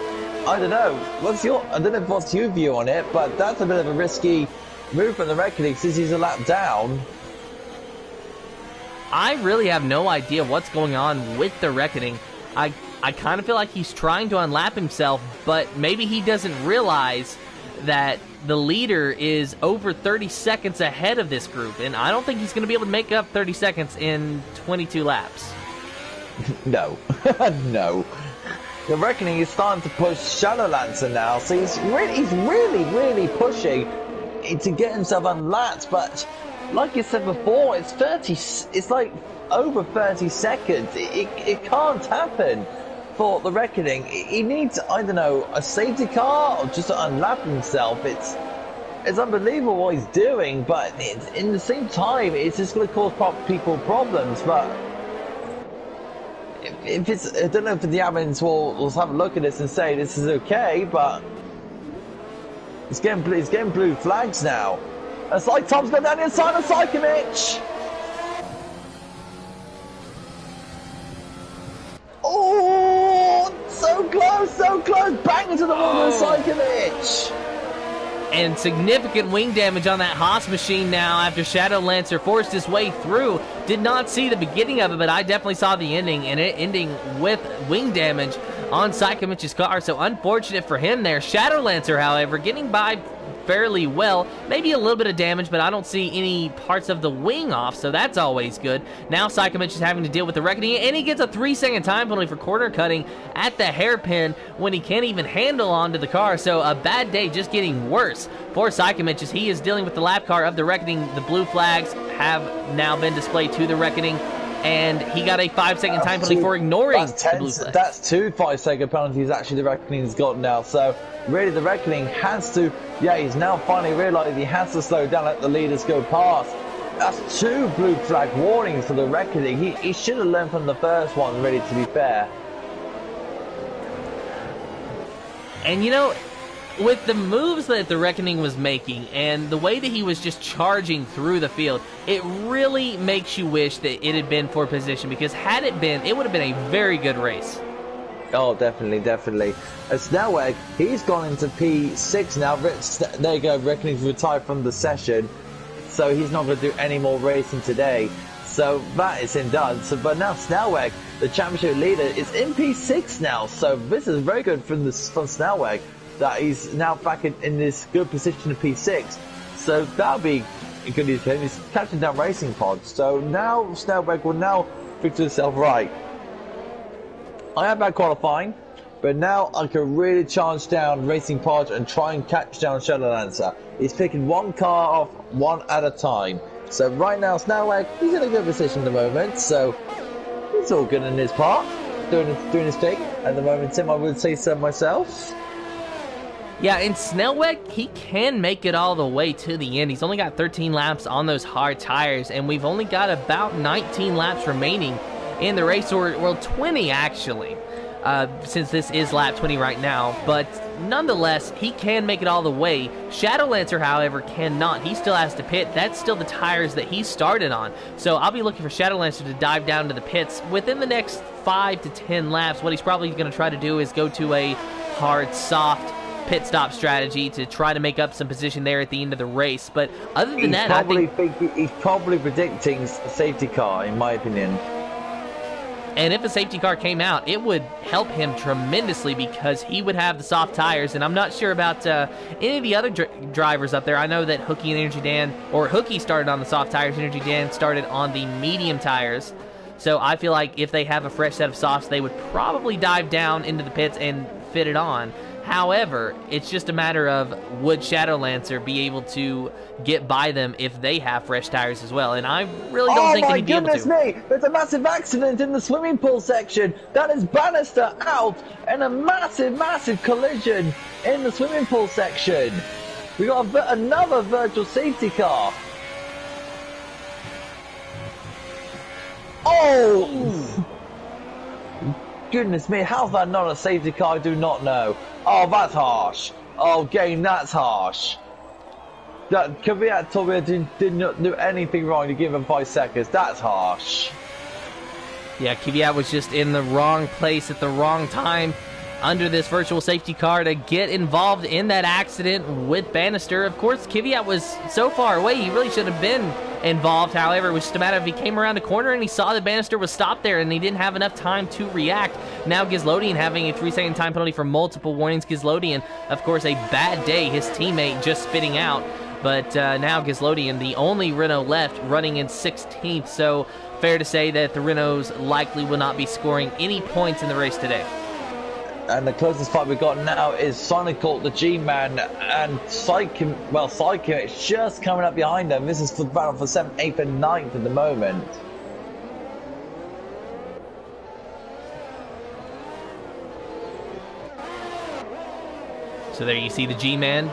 I don't know. I don't know what's your view on it, but that's a bit of a risky move from the Reckoning since he's a lap down. I really have no idea what's going on with the Reckoning. I kind of feel like he's trying to unlap himself, but maybe he doesn't realize that the leader is over 30 seconds ahead of this group, and I don't think he's going to be able to make up 30 seconds in 22 laps. No. No. The Reckoning is starting to push Shadow Lancer now, so he's really pushing to get himself unlapped, but like you said before, it's like over 30 seconds. It can't happen for the Reckoning. He needs, I don't know, a safety car or just to unlap himself. It's unbelievable what he's doing, but in the same time, it's just going to cause people problems, but if it's, I don't know if the admins will have a look at this and say this is okay, but it's getting blue flags now. It's like Tom's going down the inside of Psychomich. Oh, so close, bang into the wall of Psychomich. And significant wing damage on that Haas machine now after Shadow Lancer forced his way through. Did not see the beginning of it, but I definitely saw the ending, and it ending with wing damage on Psychomich's car, so unfortunate for him there. Shadow Lancer, however, getting by fairly well. Maybe a little bit of damage, but I don't see any parts of the wing off, so that's always good. Now Psychomich is having to deal with the Reckoning, and he gets a 3-second time penalty for corner cutting at the hairpin when he can't even handle onto the car, so a bad day just getting worse for Psychomich as he is dealing with the lap car of the Reckoning. The blue flags have now been displayed to the Reckoning. and he got a 5-second time penalty for ignoring the blue flag. That's 2 5-second penalties actually the Reckoning's got now. So really the Reckoning has to, yeah, he's now finally realised he has to slow down, let the leaders go past. That's 2 blue flag warnings for the Reckoning. He should have learned from the first one, really, to be fair. And you know, with the moves that the Reckoning was making and the way that he was just charging through the field, it really makes you wish that it had been for position, because had it been, it would have been a very good race. Oh, definitely, definitely. Snellweg, he's gone into P6 now. There you go, Reckoning's retired from the session, so he's not going to do any more racing today. So that is him done. So, but now Snellweg, the championship leader, is in P6 now. So this is very good from Snellweg, that he's now back in this good position of P6. So that'll be good news for him. He's catching down racing pods. So now Snellweg will now fix himself right. I have bad qualifying, but now I can really charge down racing pods and try and catch down Shadow Lancer. He's picking one car off, one at a time. So right now Snellweg, he's in a good position at the moment. So he's all good in his part, doing his thing at the moment. Tim, I would say so myself. Yeah, and Snellweg, he can make it all the way to the end. He's only got 13 laps on those hard tires, and we've only got about 19 laps remaining in the race, or well, 20 actually, since this is lap 20 right now. But nonetheless, he can make it all the way. Shadowlancer, however, cannot. He still has to pit. That's still the tires that he started on. So I'll be looking for Shadowlancer to dive down to the pits within the next 5 to 10 laps. What he's probably going to try to do is go to a hard, soft pit stop strategy to try to make up some position there at the end of the race. But other than that, I think he's probably predicting a safety car, in my opinion. And if a safety car came out, it would help him tremendously, because he would have the soft tires. And I'm not sure about any of the other drivers up there. I know that Hookie and Energy Dan, or Hookie started on the soft tires, Energy Dan started on the medium tires. So I feel like if they have a fresh set of softs, they would probably dive down into the pits and fit it on. However, it's just a matter of, would Shadowlancer be able to get by them if they have fresh tires as well? And I really don't think that he'd be able to. Oh my goodness me! There's a massive accident in the swimming pool section. That is Bannister out, and a massive collision in the swimming pool section. We got another virtual safety car. Oh! Goodness me, how's that not a safety car? I do not know. Oh, that's harsh. Oh, game, that's harsh. That Kvyat told me did not do anything wrong to give him 5 seconds. That's harsh. Yeah, Kvyat was just in the wrong place at the wrong time under this virtual safety car to get involved in that accident with Bannister. Of course, Kvyat was so far away, he really should have been involved. However, it was just a matter of he came around the corner and he saw that Bannister was stopped there and he didn't have enough time to react. Now Gizlodian having a 3-second time penalty for multiple warnings. Gizlodian, of course, a bad day, his teammate just spitting out. But now Gizlodian, the only Renault left, running in 16th. So fair to say that the Renaults likely will not be scoring any points in the race today. And the closest fight we've got now is Sonical, the G-Man, and Psyche. Well, Psyche is just coming up behind them. This is for the battle for 7th, 8th, and 9th at the moment. So there you see the G-Man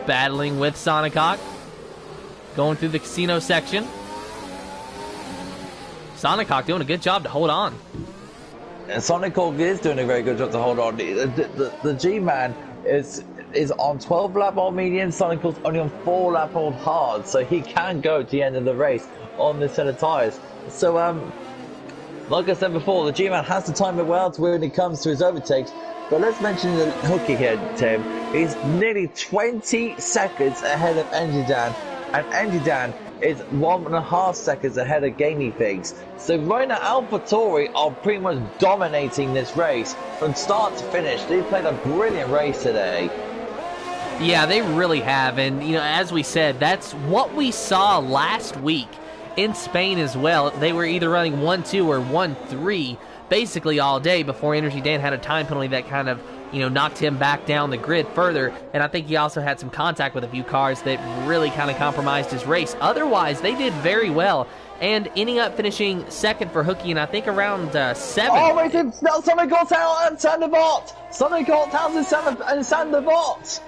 battling with Sonicock, going through the casino section. Sonicock doing a good job to hold on. And Sonical is doing a very good job to hold on. The G-Man is on 12 lap old medium. Sonical's only on 4 lap old hard, so he can go to the end of the race on this set of tyres. So, like I said before, the G-Man has to time it well to when it comes to his overtakes. But let's mention the Hookie here, Tim. He's nearly 20 seconds ahead of Engidan, and Engidan is 1.5 seconds ahead of Gamey Figs. So right now, AlphaTauri are pretty much dominating this race from start to finish. They played a brilliant race today. Yeah, they really have. And, you know, as we said, that's what we saw last week in Spain as well. They were either running 1-2 or 1-3 basically all day before Energy Dan had a time penalty that kind of, you know, knocked him back down the grid further. And I think he also had some contact with a few cars that really kind of compromised his race. Otherwise, they did very well and ending up finishing second for Hooky, and I think around 7. Oh, wait, somebody got out and Sander Bot! Somebody got out and Sander Bot!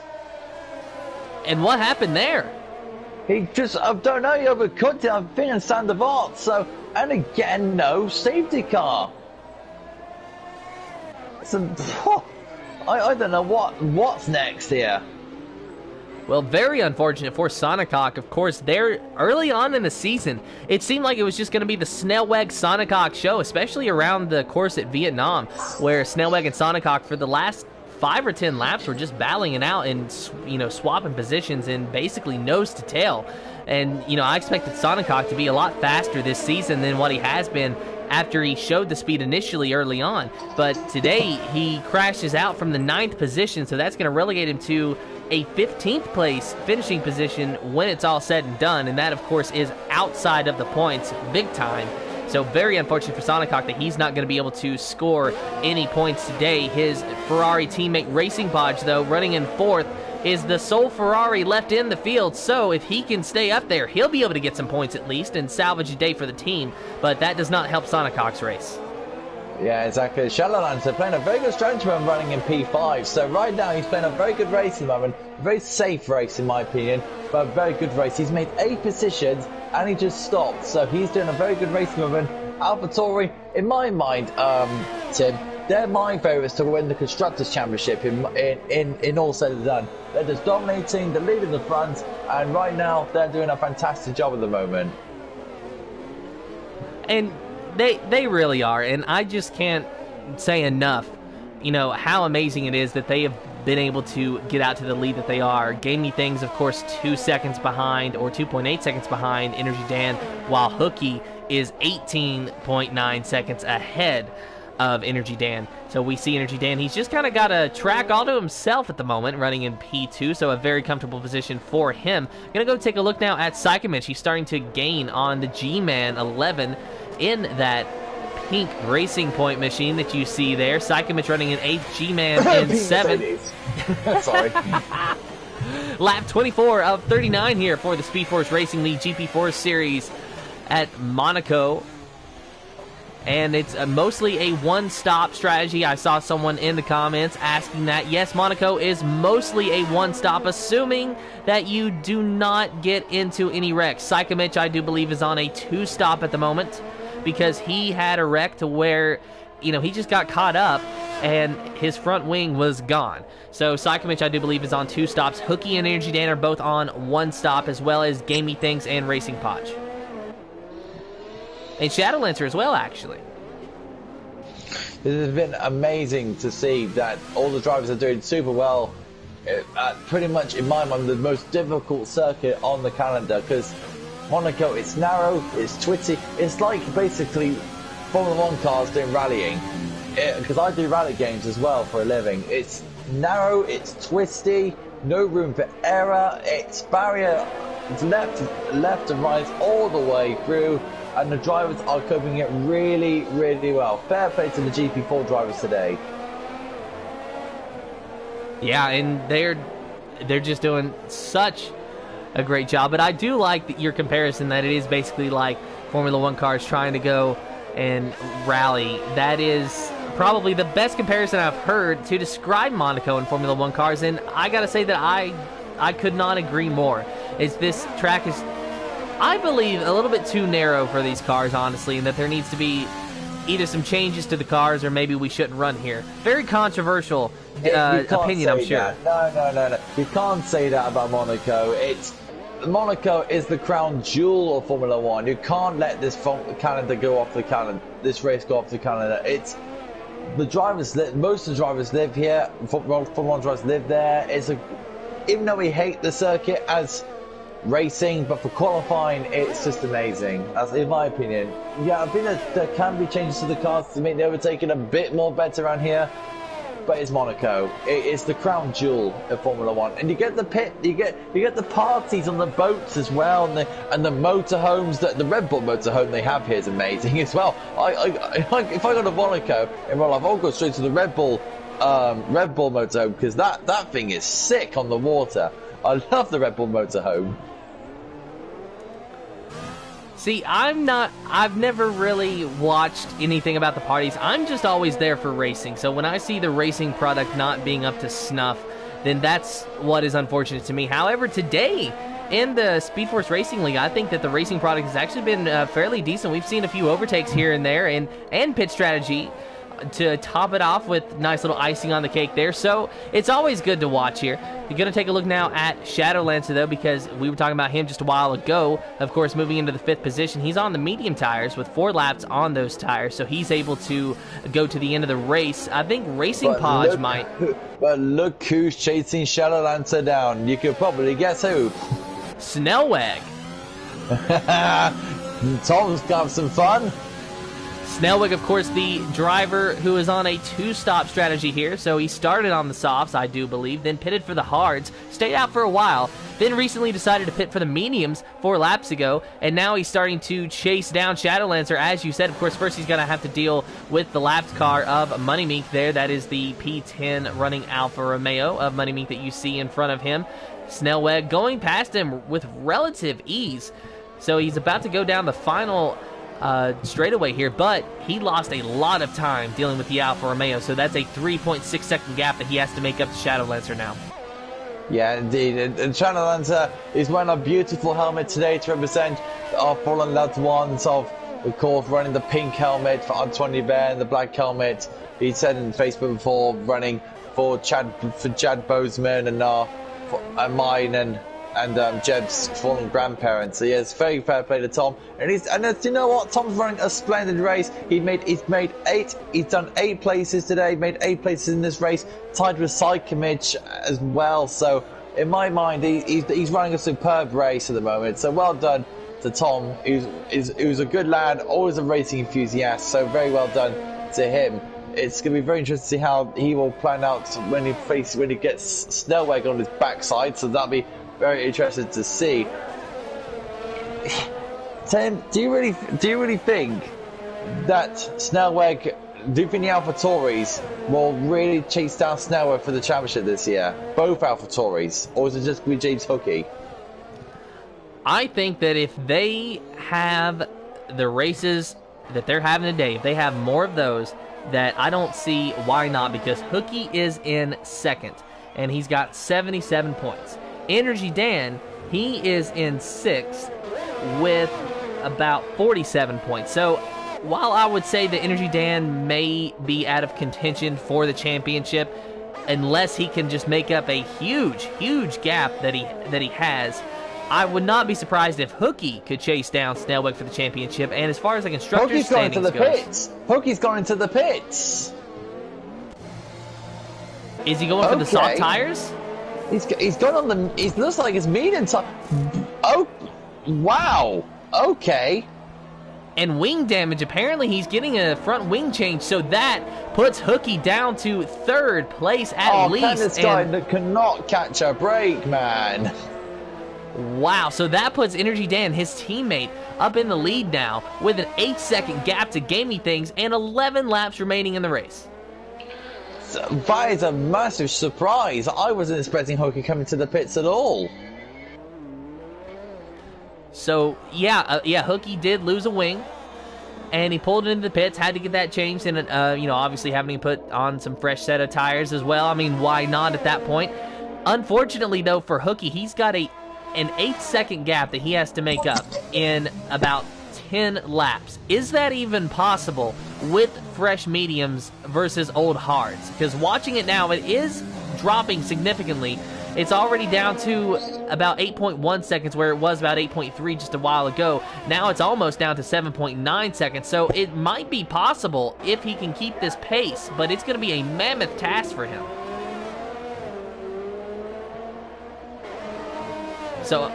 And what happened there? He just, I don't know, he overcooked it, I think, and Sander Bot, so, and again, no safety car. So, I don't know what's next here. Well, very unfortunate for Sonicok. Of course, there early on in the season, it seemed like it was just going to be the Snellweg Sonicok show, especially around the course at Vietnam, where Snellweg and Sonicok for the last 5 or 10 laps were just battling it out and, you know, swapping positions and basically nose to tail. And, you know, I expected Sonicok to be a lot faster this season than what he has been after he showed the speed initially early on. But today, he crashes out from the 9th position, so that's going to relegate him to a 15th place finishing position when it's all said and done, and that, of course, is outside of the points big time. So very unfortunate for Sonicok that he's not going to be able to score any points today. His Ferrari teammate Racing Podge, though, running in 4th, is the sole Ferrari left in the field, so if he can stay up there, he'll be able to get some points at least and salvage a day for the team, but that does not help Sonicok's race. Yeah, exactly. Shadowlands playing a very good strategy when running in P5, so right now he's playing a very good race at the moment, a very safe race in my opinion, but a very good race. He's made 8 positions and he just stopped, so he's doing a very good race at the moment. AlphaTauri, in my mind, Tim, they're my favourites to win the Constructors' Championship in all said and done. They're just dominating, they're leading the front, and right now they're doing a fantastic job at the moment. And they really are, and I just can't say enough, you know, how amazing it is that they have been able to get out to the lead that they are. Gamey Things, of course, 2 seconds behind, or 2.8 seconds behind Energy Dan, while Hooky is 18.9 seconds ahead of Energy Dan. So we see Energy Dan, he's just kind of got a track all to himself at the moment, running in P2, so a very comfortable position for him. Gonna go take a look now at Psychomich. He's starting to gain on the G-Man 11 in that pink Racing Point machine that you see there. Psychomich running in 8th, G-Man in 7th. Sorry. Lap 24 of 39 here for the Speed Force Racing League GP4 Series at Monaco. And it's mostly a one-stop strategy. I saw someone in the comments asking that. Yes, Monaco is mostly a one-stop, assuming that you do not get into any wrecks. Psychomich, I do believe, is on a 2-stop at the moment because he had a wreck to where, you know, he just got caught up and his front wing was gone. So Psychomich, I do believe, is on 2 stops. Hooky and Energy Dan are both on 1 stop, as well as Gamey Things and Racing Podge. And Shadowlancer as well, actually. It has been amazing to see that all the drivers are doing super well. Pretty much, in my mind, the most difficult circuit on the calendar, because Monaco, it's narrow, it's twitty. It's like basically Formula 1 cars doing rallying. Because I do rally games as well for a living. It's narrow, it's twisty, no room for error, it's barrier left and right all the way through, and the drivers are coping it really, really well. Fair play to the GP4 drivers today. Yeah, and they're just doing such a great job. But I do like your comparison that it is basically like Formula 1 cars trying to go and rally. That is probably the best comparison I've heard to describe Monaco and Formula 1 cars, and I gotta say that I could not agree more. This track is, I believe, a little bit too narrow for these cars, honestly, and that there needs to be either some changes to the cars or maybe we shouldn't run here. Very controversial opinion, I'm sure. No. You can't say that about Monaco. Monaco is the crown jewel of Formula 1. You can't let this calendar go off the calendar. This race go off the calendar. It's the drivers. Most of the drivers live here. Formula 1 drivers live there. Even though we hate the circuit as racing, but for qualifying, it's just amazing. That's in my opinion. Yeah, I think that there can be changes to the cars to make the overtaking a bit more better around here. But it's Monaco. It's the crown jewel of Formula 1, and you get the pit, you get the parties on the boats as well, and the motorhomes. The Red Bull motorhome they have here is amazing as well. If I go to Monaco in real life, I'll go straight to the Red Bull motorhome, because that thing is sick on the water. I love the Red Bull motorhome. See, I've never really watched anything about the parties. I'm just always there for racing. So when I see the racing product not being up to snuff, then that's what is unfortunate to me. However, today in the Speed Force Racing League, I think that the racing product has actually been fairly decent. We've seen a few overtakes here and there, and pit strategy to top it off with nice little icing on the cake there. So it's always good to watch here. You're going to take a look now at Shadowlancer, though, because we were talking about him just a while ago. Of course, moving into the 5th position, he's on the medium tires with 4 laps on those tires, so he's able to go to the end of the race. I think Racing Podge might... But look who's chasing Shadowlancer down. You could probably guess who. Snellweg. Tom's got some fun. Snellweg, of course, the driver who is on a 2-stop strategy here. So he started on the softs, I do believe, then pitted for the hards, stayed out for a while, then recently decided to pit for the mediums 4 laps ago, and now he's starting to chase down Shadowlancer, as you said. Of course, first he's going to have to deal with the lapped car of Money Mink there. That is the P10 running Alfa Romeo of Money Mink that you see in front of him. Snellweg going past him with relative ease. So he's about to go down the final straightaway here, but he lost a lot of time dealing with the Alfa Romeo, so that's a 3.6 second gap that he has to make up to Shadowlancer now. Yeah, indeed. And Shadowlancer is wearing a beautiful helmet today to represent our fallen loved ones, of course, running the pink helmet for Antonio Bear and the black helmet. He said in Facebook before, running for Chad Bozeman and mine and Jed's fallen grandparents. So yes, very fair play to Tom. And you know what? Tom's running a splendid race. He's done 8 places today. Made 8 places in this race, tied with Psychomich as well. So in my mind, he's running a superb race at the moment. So well done to Tom. Who's a good lad, always a racing enthusiast. So very well done to him. It's going to be very interesting to see how he will plan out when he gets Snellweg on his backside. So that'll be very interested to see. Tim, do you really think that Snellweg, do you think the AlphaTauris will really chase down Snellweg for the championship this year? Both AlphaTauris, or is it just with James Hookey? I think that if they have the races that they're having today, if they have more of those, that I don't see why not, because Hookey is in 2nd, and he's got 77 points. Energy Dan, he is in 6th with about 47 points. So while I would say that Energy Dan may be out of contention for the championship, unless he can just make up a huge gap that he has, I would not be surprised if Hookey could chase down Snellweg for the championship. And as far as the constructor's standings goes, Hookey's going to the pits. Is he going for the soft tires? He's gone on the. It looks like it's medium tire. Oh, wow. Okay. And wing damage. Apparently, he's getting a front wing change, so that puts Hookey down to 3rd place at least. Oh, this guy that cannot catch a break, man. Wow, so that puts Energy Dan, his teammate, up in the lead now with an 8-second gap to gamey things and 11 laps remaining in the race. That is a massive surprise. I wasn't expecting Hookey coming to the pits at all. So, yeah, Hookey did lose a wing, and he pulled it into the pits, had to get that changed, and, obviously having to put on some fresh set of tires as well. I mean, why not at that point? Unfortunately, though, for Hookey, he's got an 8-second gap that he has to make up in about 10 laps. Is that even possible with fresh mediums versus old hards? Because watching it now, it is dropping significantly. It's already down to about 8.1 seconds, where it was about 8.3 just a while ago. Now it's almost down to 7.9 seconds, so it might be possible if he can keep this pace, but it's going to be a mammoth task for him. So,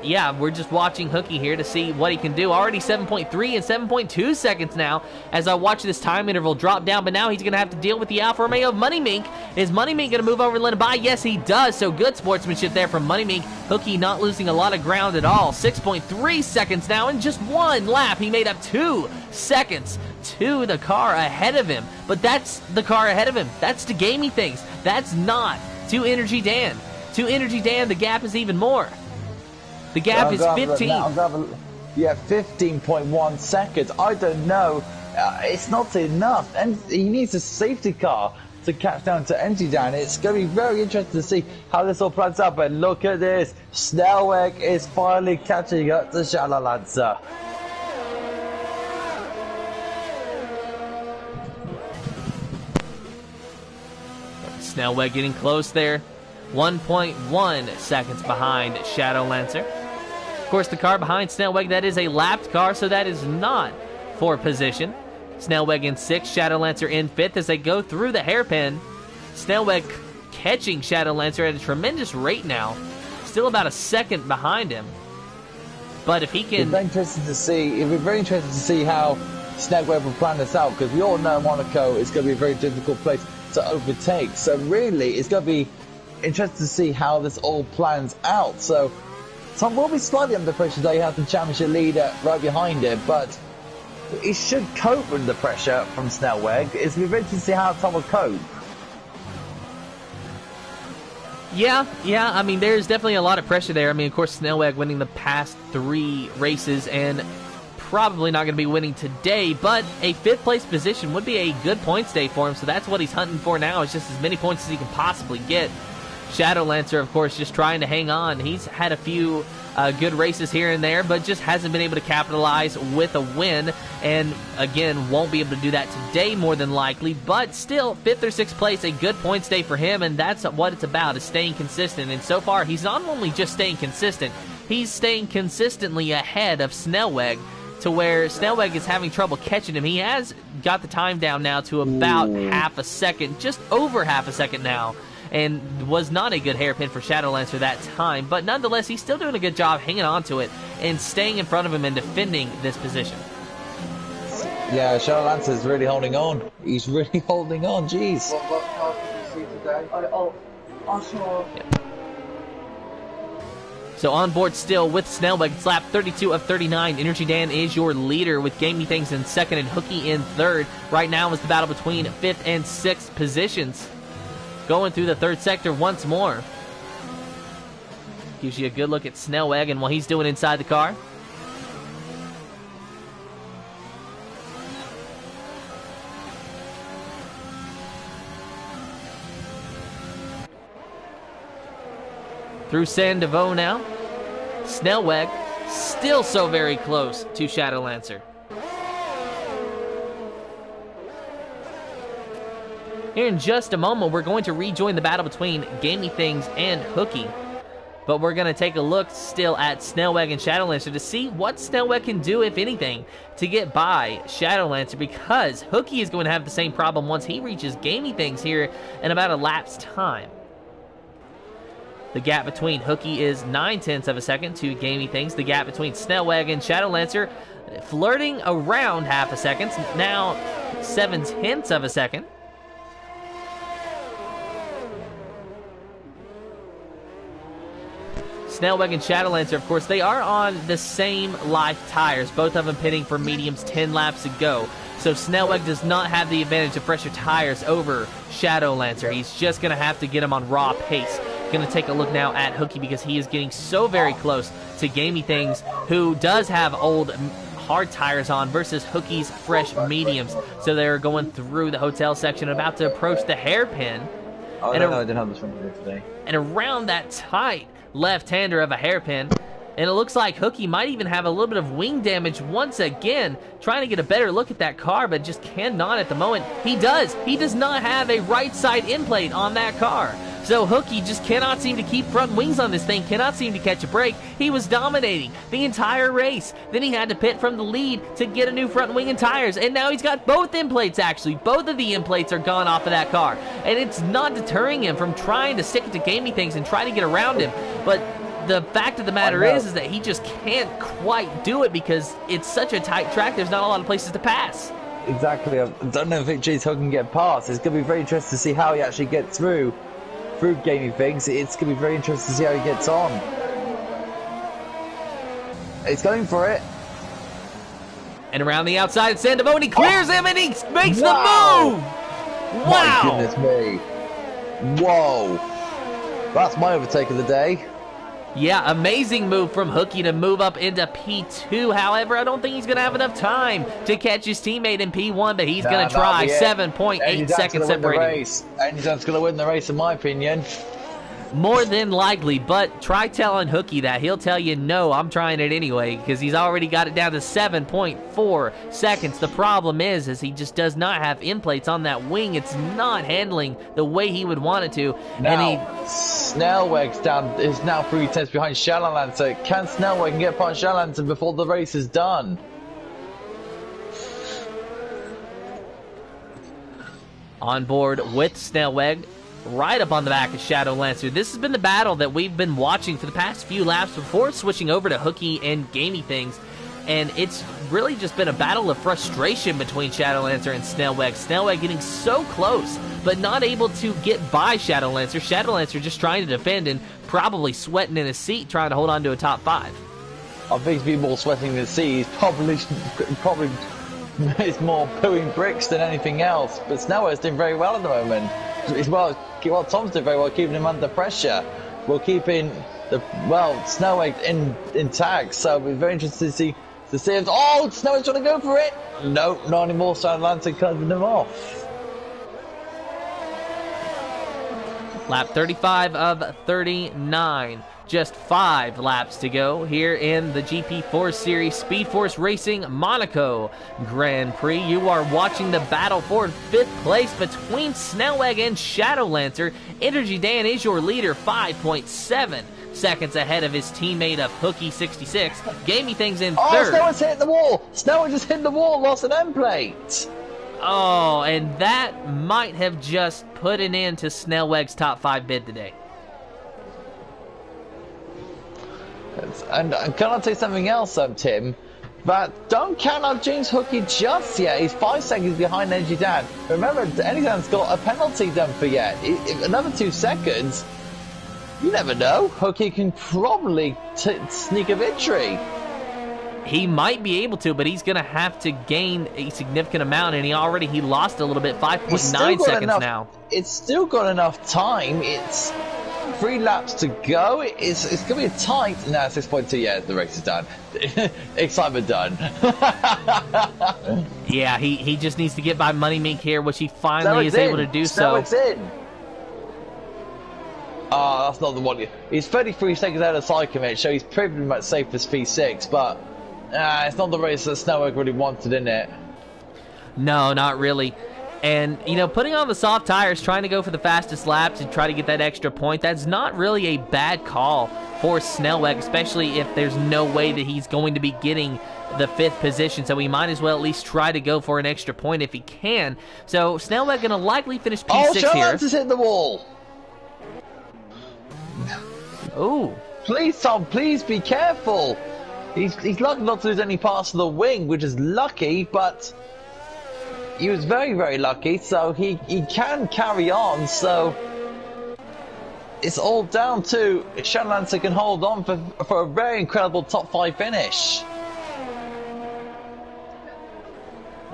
yeah, we're just watching Hookey here to see what he can do. Already 7.3 and 7.2 seconds now as I watch this time interval drop down, but now he's going to have to deal with the Alfa Romeo of Money Mink. Is Money Mink going to move over and let him by? Yes, he does. So good sportsmanship there from Money Mink. Hookey not losing a lot of ground at all. 6.3 seconds now in just 1 lap. He made up 2 seconds to the car ahead of him. But that's the car ahead of him. That's to gamey things. That's not to Energy Dan. To Energy Dan, the gap is even more. The gap is 15. Yeah, 15.1 seconds. I don't know. It's not enough. And he needs a safety car to catch down to Energy Dan. It's going to be very interesting to see how this all plans out. But look at this. Snellweg is finally catching up to Shadow Lancer. Snellweg getting close there. 1.1 seconds behind Shadow Lancer. Of course, the car behind Snellweg, that is a lapped car, so that is not for position. Snellweg in 6th, Shadow Lancer in 5th as they go through the hairpin. Snellweg catching Shadow Lancer at a tremendous rate now. Still about a second behind him. But if he can... It'd be very interesting to see how Snellweg will plan this out, because we all know Monaco is going to be a very difficult place to overtake. So really, it's going to be interesting to see how this all plans out. So Tom will be slightly under pressure, though. He has the championship leader right behind him, but he should cope with the pressure from Snellweg. It's going to be very interesting to see how Tom will cope. Yeah, I mean, there's definitely a lot of pressure there. I mean, of course, Snellweg winning the past 3 races and probably not going to be winning today, but a 5th place position would be a good points day for him, so that's what he's hunting for now, is just as many points as he can possibly get. Shadow Lancer, of course, just trying to hang on. He's had a few good races here and there, but just hasn't been able to capitalize with a win, and again, won't be able to do that today more than likely, but still, 5th or 6th place, a good points day for him, and that's what it's about, is staying consistent, and so far, he's not only just staying consistent, he's staying consistently ahead of Snellweg, to where Snellweg is having trouble catching him. He has got the time down now to about half a second, just over half a second now, and was not a good hairpin for Shadow Lancer that time, but nonetheless, he's still doing a good job hanging on to it and staying in front of him and defending this position. Yeah, Shadow Lancer is really holding on. He's really holding on, jeez. What car did you see today? I saw... Yeah. So on board still with Snellweg, it's lap 32 of 39. Energy Dan is your leader with Gamey Things in 2nd and Hooky in 3rd. Right now is the battle between 5th and 6th positions. Going through the 3rd sector once more. Gives you a good look at Snellweg and what he's doing inside the car. Through Sandoval now. Snellweg still so very close to Shadow Lancer. Here in just a moment, we're going to rejoin the battle between Gamey Things and Hooky. But we're going to take a look still at Snellweg and Shadow Lancer to see what Snellweg can do, if anything, to get by Shadow Lancer, because Hooky is going to have the same problem once he reaches Gamey Things here in about a lap's time. The gap between Hooky is 9/10 of a second to Gamey Things. The gap between Snellweg and Shadow Lancer flirting around half a second, now 7/10 of a second. Snellweg and Shadow Lancer, of course, they are on the same life tires, both of them pitting for mediums 10 laps to go. So Snellweg does not have the advantage of fresher tires over Shadow Lancer. He's just going to have to get him on raw pace. Going to take a look now at Hooky, because he is getting so very close to Gamey Things, who does have old hard tires on, versus Hooky's fresh mediums. So they're going through the hotel section, about to approach the hairpin. Oh, no, I didn't have this one today. And around that tight left-hander of a hairpin, and it looks like Hooky might even have a little bit of wing damage once again, trying to get a better look at that car, but just cannot at the moment. He does not have a right side end plate on that car. So Hooky just cannot seem to keep front wings on this thing, cannot seem to catch a break. He was dominating the entire race. Then he had to pit from the lead to get a new front wing and tires, and now he's got both end plates, actually. Both of the end plates are gone off of that car, and it's not deterring him from trying to stick it to Gamey Things and try to get around him. But the fact of the matter is that he just can't quite do it, because it's such a tight track, there's not a lot of places to pass. Exactly. I don't know if Jay's Hooky can get past. It's going to be very interesting to see how he actually gets through Gamey Things. It's going to be very interesting to see how he gets on. He's going for it. And around the outside, Sandoval, he clears him, and he makes the move! Wow! My goodness me. Whoa. That's my overtake of the day. Yeah, amazing move from Hooky to move up into P2. However, I don't think he's going to have enough time to catch his teammate in P1, but he's going to try. 7.8 seconds separating. Anything's going to win the race, in my opinion. More than likely, but try telling Hooky that. He'll tell you, no, I'm trying it anyway, because he's already got it down to 7.4 seconds. The problem is he just does not have in plates on that wing. It's not handling the way he would want it to. Now, Snellweg's is now 3 tenths behind Shadowlancer. Can Snellweg get past Shadowlancer before the race is done? On board with Snellweg, right up on the back of Shadowlancer. This has been the battle that we've been watching for the past few laps before switching over to Hooky and Gamey Things. And it's really just been a battle of frustration between Shadowlancer and Snellweg. Snellweg getting so close, but not able to get by Shadowlancer. Shadowlancer just trying to defend and probably sweating in his seat trying to hold on to a top 5. I think he's more sweating in his seat. He's probably it's more pooing bricks than anything else. But Snellweg's doing very well at the moment. Tom's doing very well, keeping him under pressure. We're keeping Snellweg in tag. So we're very interested to see if Snellweg's trying to go for it. No, not anymore. Shadowlancer cutting them off. Lap 35 of 39. Just 5 laps to go here in the GP4 Series Speed Force Racing Monaco Grand Prix. You are watching the battle for 5th place between Snellweg and Shadowlancer. Energy Dan is your leader, 5.7 seconds ahead of his teammate of Hooky66. Gamey Things in 3rd. Snellweg's hit the wall. Snellweg just hit the wall, lost an end plate. Oh, and that might have just put an end to Snellweg's top 5 bid today. And can I say something else, Tim? But don't count out James Hooky just yet. He's 5 seconds behind Energy Dan. Remember, Energy Dan's got a penalty done for yet. Another 2 seconds. You never know. Hooky can probably sneak a victory. He might be able to, but he's going to have to gain a significant amount, and he lost a little bit, 5.9 seconds now. It's still got enough time. It's 3 laps to go. It's going to be tight. Now 6.2. Yeah, the race is done. Excitement done. Yeah, he just needs to get by Money Mink here, which he finally is able to do so. It's in. Oh, that's not the one. He's 33 seconds out of side commit, so he's pretty much safe as P6, but it's not the race that Snellweg really wanted, in it? No, not really. And, putting on the soft tires, trying to go for the fastest laps and try to get that extra point, that's not really a bad call for Snellweg, especially if there's no way that he's going to be getting the 5th position. So he might as well at least try to go for an extra point if he can. So Snellweg going to likely finish P6 here. Shadowlancer's hit the wall. Oh. Please, Tom, please be careful. He's lucky not to lose any parts of the wing, which is lucky, but he was very, very lucky, so he can carry on, so it's all down to Shadowlancer can hold on for a very incredible top 5 finish.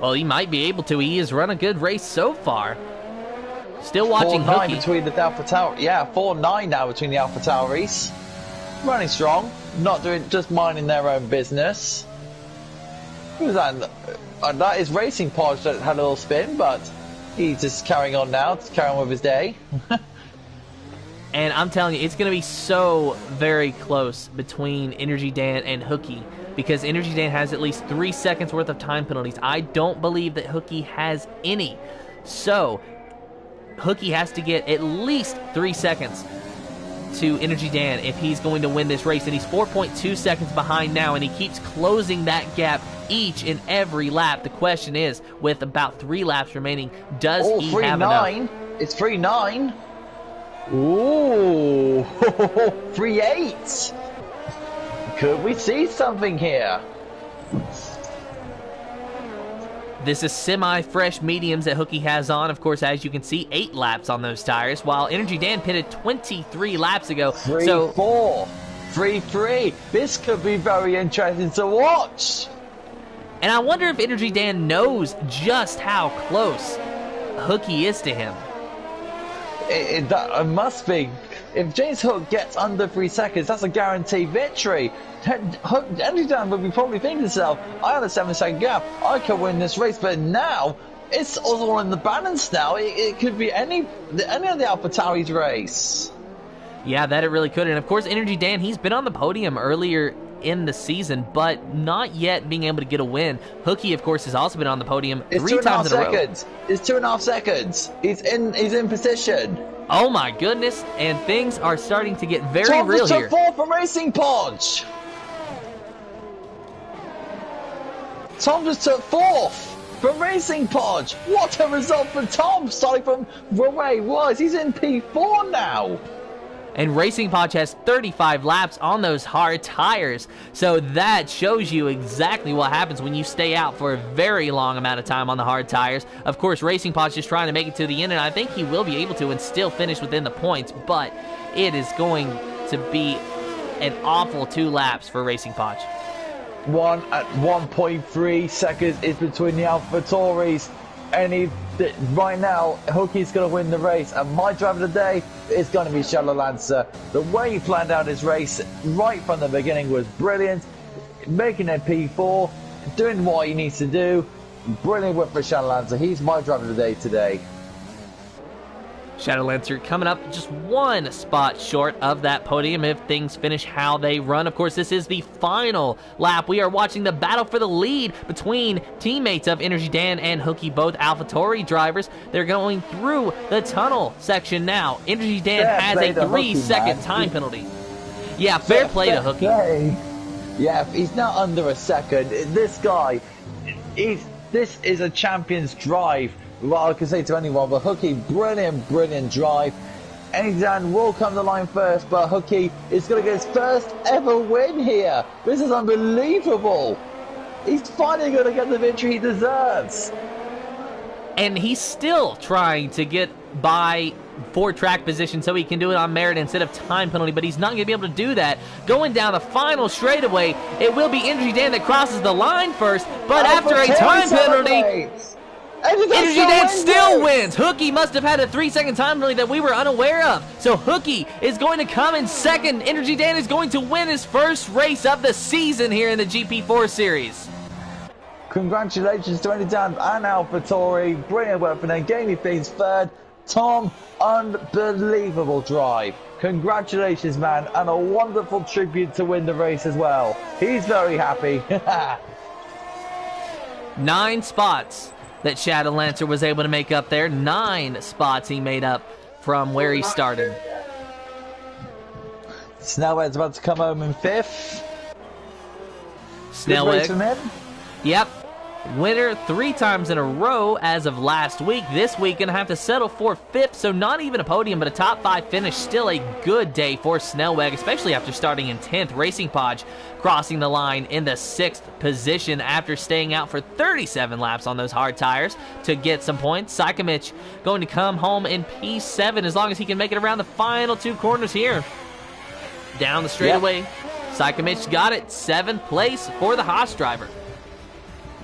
Well, he might be able to. He has run a good race so far. Still watching Hooky. 4-9 between the Alpha Tower. Yeah, 4-9 now between the Alpha Tauris. Running strong, not just minding their own business. Who's that? That is Racing Pod that had a little spin, but he's just carrying on now, just carrying on with his day. And I'm telling you, it's going to be so very close between Energy Dan and Hooky, because Energy Dan has at least 3 seconds worth of time penalties. I don't believe that Hooky has any. So Hooky has to get at least 3 seconds to Energy Dan if he's going to win this race, and he's 4.2 seconds behind now, and he keeps closing that gap each and every lap. The question is, with about 3 laps remaining, does he have enough? It's 3-9. Ooh, 3-8. Could we see something here? This is semi-fresh mediums that Hooky has on. Of course, as you can see, 8 laps on those tires, while Energy Dan pitted 23 laps ago. 3-4, 3-3. This could be very interesting to watch. And I wonder if Energy Dan knows just how close Hooky is to him. That must be. If James Hook gets under 3 seconds, that's a guaranteed victory. Energy Dan would be probably thinking to himself, I had a 7-second gap, I could win this race, but now it's all in the balance now. It could be any of the AlphaTauri's race. Yeah, that it really could. And of course, Energy Dan, he's been on the podium earlier in the season, but not yet being able to get a win. Hooky, of course, has also been on the podium three times in a row. It's 2.5 seconds. He's in position. Oh my goodness, and things are starting to get very real here. Tom just took 4th from Racing Podge. Tom just took 4th from Racing Podge. What a result for Tom, starting from where he was. He's in P4 now. And Racing Podge has 35 laps on those hard tires. So that shows you exactly what happens when you stay out for a very long amount of time on the hard tires. Of course, Racing Podge is trying to make it to the end, and I think he will be able to and still finish within the points. But it is going to be an awful 2 laps for Racing Podge. 1 at 1.3 seconds is between the AlphaTauris. And right now, Hooky's going to win the race. And my driver of the day is going to be Shadow Lancer. The way he planned out his race right from the beginning was brilliant. Making a P4, doing what he needs to do. Brilliant work for Shadow Lancer. He's my driver of the day today. Shadow Lancer coming up just 1 spot short of that podium if things finish how they run. Of course, this is the final lap. We are watching the battle for the lead between teammates of Energy Dan and Hooky, both AlphaTauri drivers. They're going through the tunnel section now. Energy Dan has a 3-second time penalty. Yeah, fair play to Hooky. Yeah, he's now under a second. This guy, this is a champion's drive. Well, I can say to anyone, but Hooky, brilliant drive. Energy Dan will come to the line first, but Hooky is going to get his first ever win here. This is unbelievable. He's finally going to get the victory he deserves. And he's still trying to get by for track position so he can do it on merit instead of time penalty, but he's not going to be able to do that. Going down the final straightaway, it will be Energy Dan that crosses the line first, but after a time penalty, Energy Dan still wins. Hooky must have had a 3-second time penalty that we were unaware of. So Hooky is going to come in second. Energy Dan is going to win his first race of the season here in the GP4 series. Congratulations to Energy Dan and AlphaTauri. Brilliant work for them. Gaming things third. Tom, unbelievable drive. Congratulations, man, and a wonderful tribute to win the race as well. He's very happy. 9 spots that Shadow Lancer was able to make up there. 9 spots he made up from where he started. Snellweg's about to come home in 5th. Snellweg. Yep. Winner 3 times in a row as of last week. This week going to have to settle for 5th, so not even a podium, but a top 5 finish. Still a good day for Snellweg, especially after starting in 10th. Racing Podge crossing the line in the 6th position after staying out for 37 laps on those hard tires to get some points. Sykomich going to come home in P7 as long as he can make it around the final 2 corners here. Down the straightaway, Sykomich got it. 7th place for the Haas driver.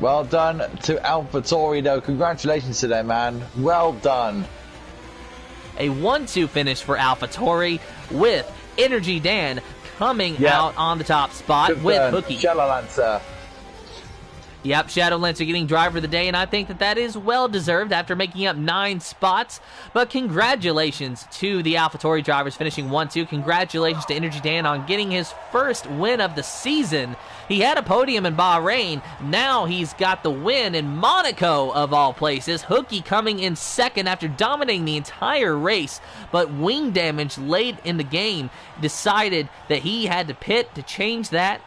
Well done to AlphaTauri, though. Congratulations to them, man. Well done. A 1-2 finish for AlphaTauri with Energy Dan coming out on the top spot with Hooky. Shadow Lancer. Yep, Shadow Lancer getting driver of the day, and I think that is well-deserved after making up 9 spots. But congratulations to the AlphaTauri drivers finishing 1-2. Congratulations to Energy Dan on getting his first win of the season. He had a podium in Bahrain. Now he's got the win in Monaco, of all places. Hooky coming in second after dominating the entire race. But wing damage late in the game decided that he had to pit to change that,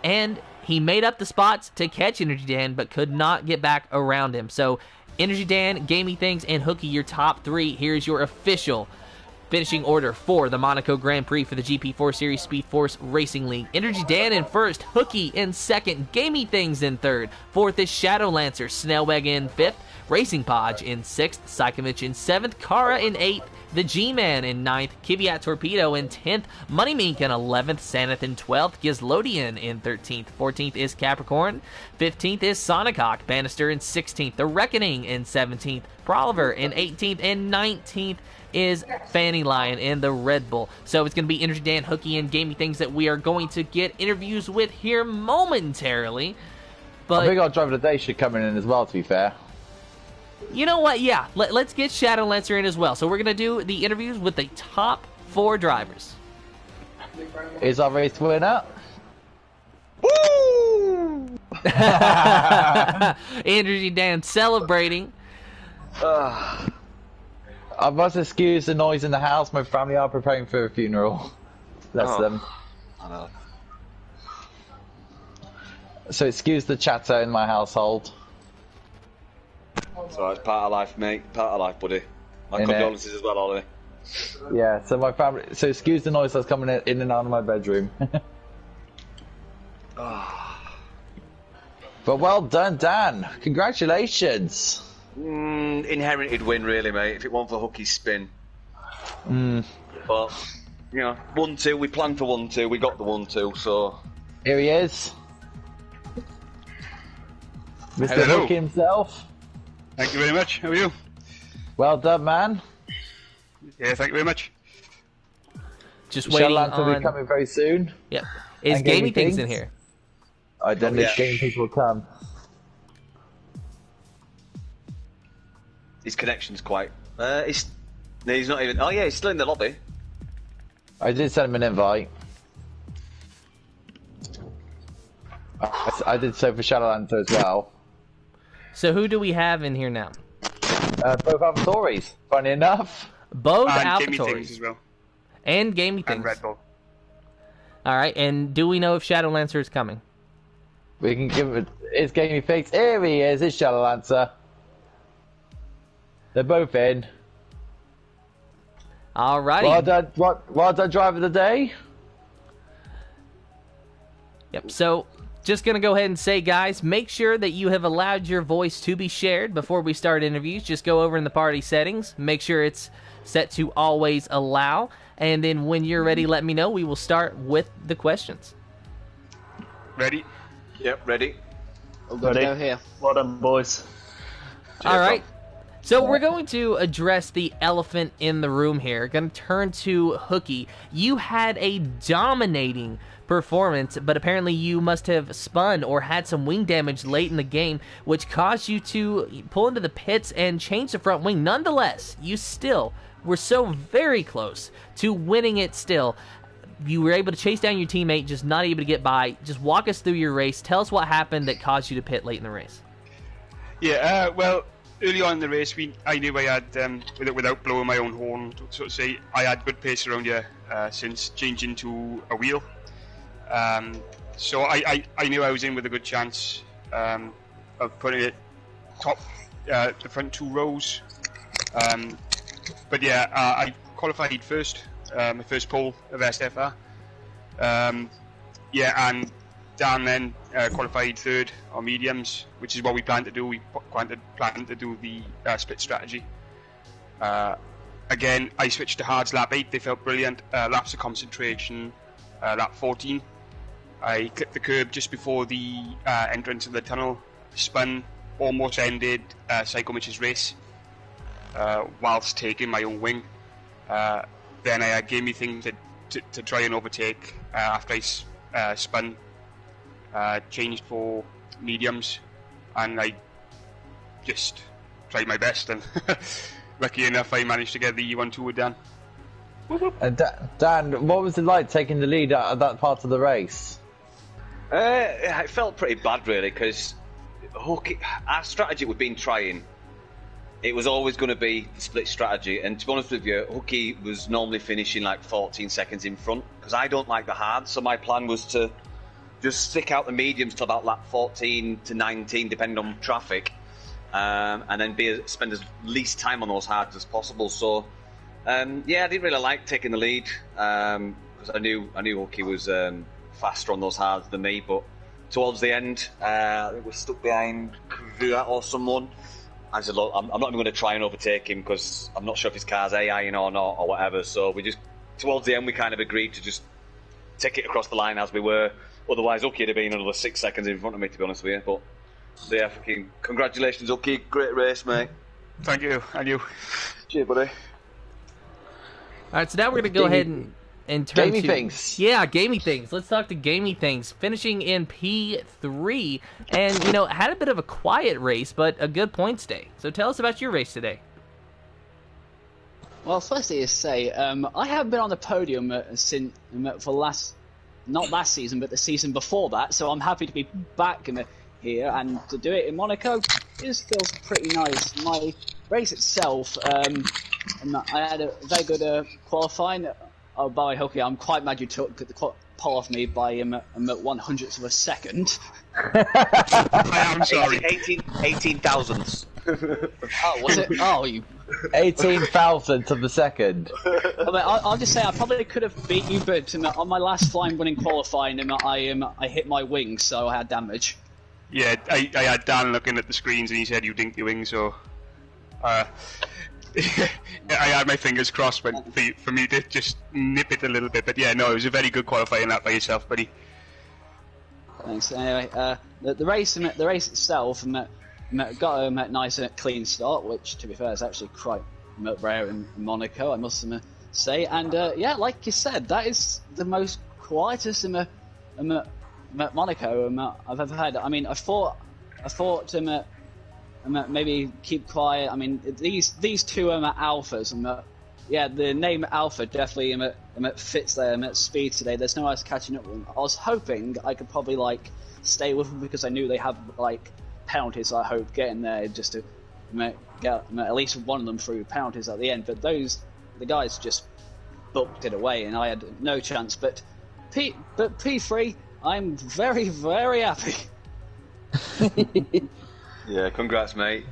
and he made up the spots to catch Energy Dan, but could not get back around him. So, Energy Dan, Gamey Things, and Hooky, your top 3. Here's your official finishing order for the Monaco Grand Prix for the GP4 Series Speed Force Racing League. Energy Dan in first, Hooky in second, Gamey Things in third. 4th is Shadow Lancer, Snellweg in 5th, Racing Podge in 6th, Sykomich in 7th, Kara in 8th, The G-Man in 9th, Kvyat Torpedo in 10th, Money Mink in 11th, Saneth in 12th, Gizlodian in 13th, 14th is Capricorn, 15th is Sonichawk, Bannister in 16th, The Reckoning in 17th, Proliver in 18th, and 19th is Fanny Lion in the Red Bull. So it's going to be Energy Dan, Hooky, and Gamey Things that we are going to get interviews with here momentarily. But I think our driver today should come in as well, to be fair. You know what? Yeah, let's get Shadowlancer in as well. So we're going to do the interviews with the top 4 drivers. Is our race winner? Woo! Energy Dan celebrating. I must excuse the noise in the house. My family are preparing for a funeral. Bless them. I know. So excuse the chatter in my household. It's alright, it's part of life, mate. Part of life, buddy. My condolences as well, Ollie. Yeah, so my family. So excuse the noise that's coming in and out of my bedroom. But well done, Dan. Congratulations. Inherited win, really, mate. If it weren't for Hooky's spin. But, you know, 1-2. We planned for 1-2. We got the 1-2, so. Here he is. Mr. Hello. Hooky himself. Thank you very much. How are you? Well done, man. Yeah, thank you very much. Just waiting Shadowlands will be on... coming very soon. Yep. Is And Gaming Gaming Things Things? in here? I don't know Yeah. if Gaming Things will come. His connection's quite. No, he's not even. Oh, yeah, he's still in the lobby. I did send him an invite. I did so for Shadowlands as well. So who do we have in here now? Both have stories, funny enough. Both And Gaming Things AlphaTaurus. as well. And Gaming Things. And Red Bull. Alright, and do we know if Shadowlancer is coming? We can give it. It's Gaming Things. Here he is. It's Shadowlancer. They're both in. Alrighty. Well done, driver of the day. Yep, so just going to go ahead and say, guys, make sure that you have allowed your voice to be shared before we start interviews. Just go over in the party settings. Make sure it's set to always allow. And then when you're ready, let me know. We will start with the questions. Ready? Yep, ready. Ready? Go here. Well done, boys. All right. So we're going to address the elephant in the room here. Going to turn to Hooky. You had a dominating performance, but apparently you must have spun or had some wing damage late in the game, which caused you to pull into the pits and change the front wing. Nonetheless, you still were so very close to winning it still. You were able to chase down your teammate, just not able to get by. Just walk us through your race. Tell us what happened that caused you to pit late in the race. Yeah, well, early on in the race, I knew I had, without blowing my own horn, so to say, I had good pace around here since changing to a wheel. So I knew I was in with a good chance of putting it top the front 2 rows. But yeah, I qualified first, my first pole of SFR. Yeah, and Dan then qualified third on mediums, which is what we planned to do. We planned to do the split strategy. Again, I switched to hards lap 8. They felt brilliant. Laps of concentration, lap 14. I clipped the curb just before the entrance of the tunnel, spun, almost ended Psycho Mitch's race whilst taking my own wing. Then I gave me things to try and overtake after I spun, changed for mediums, and I just tried my best, and lucky enough I managed to get the 1-2 with Dan. And Dan, what was it like taking the lead out of that part of the race? It felt pretty bad, really, because our strategy we've been trying, it was always going to be the split strategy, and to be honest with you, Hooky was normally finishing like 14 seconds in front, because I don't like the hard, so my plan was to just stick out the mediums till about lap 14 to 19, depending on traffic, and then spend as least time on those hards as possible. So, yeah, I didn't really like taking the lead, because I knew Hooky was faster on those hards than me, but towards the end, I think we're stuck behind Kvyat or someone. I said, look, I'm not even going to try and overtake him because I'm not sure if his car's AIing or not or whatever. So we just, towards the end, we kind of agreed to just take it across the line as we were. Otherwise, Uki would have been another 6 seconds in front of me, to be honest with you. But so yeah, fucking congratulations, Uki. Great race, mate. Thank you, and you. Cheers, buddy. All right, so now we're going to go ahead and turn gamey to... things. Yeah, gamey things. Let's talk to gamey things. Finishing in P3, and, you know, had a bit of a quiet race, but a good points day. So tell us about your race today. Well, firstly, to say, I haven't been on the podium since for not last season, but the season before that. So I'm happy to be back here, and to do it in Monaco feels pretty nice. My race itself, I had a very good qualifying. Oh, by hooky, I'm quite mad you took the pole off me by 1/100th of a second. I am sorry. 18 thousandths. Oh, was it? Oh, you... 18,000th of a second. I mean, I'll just say I probably could have beat you, but on my last flying winning qualifying, I hit my wings, so I had damage. Yeah, I had Dan looking at the screens and he said you dinked your wings, so I had my fingers crossed for me to just nip it a little bit. But yeah, no, it was a very good qualifying lap by yourself, buddy. Thanks. Anyway, the race itself got a nice clean start, which, to be fair, is actually quite rare in Monaco, I must say. And yeah, like you said, that is the most quietest in Monaco I've ever had. I mean, I thought maybe keep quiet. I mean, these two alphas. Yeah, the name Alpha definitely fits their speed today. There's no ice catching up with them. I was hoping I could probably stay with them because I knew they have penalties. So I hope getting there just to get at least one of them through penalties at the end. But the guys just booked it away, and I had no chance. But P3, I'm very, very happy. Yeah, congrats, mate.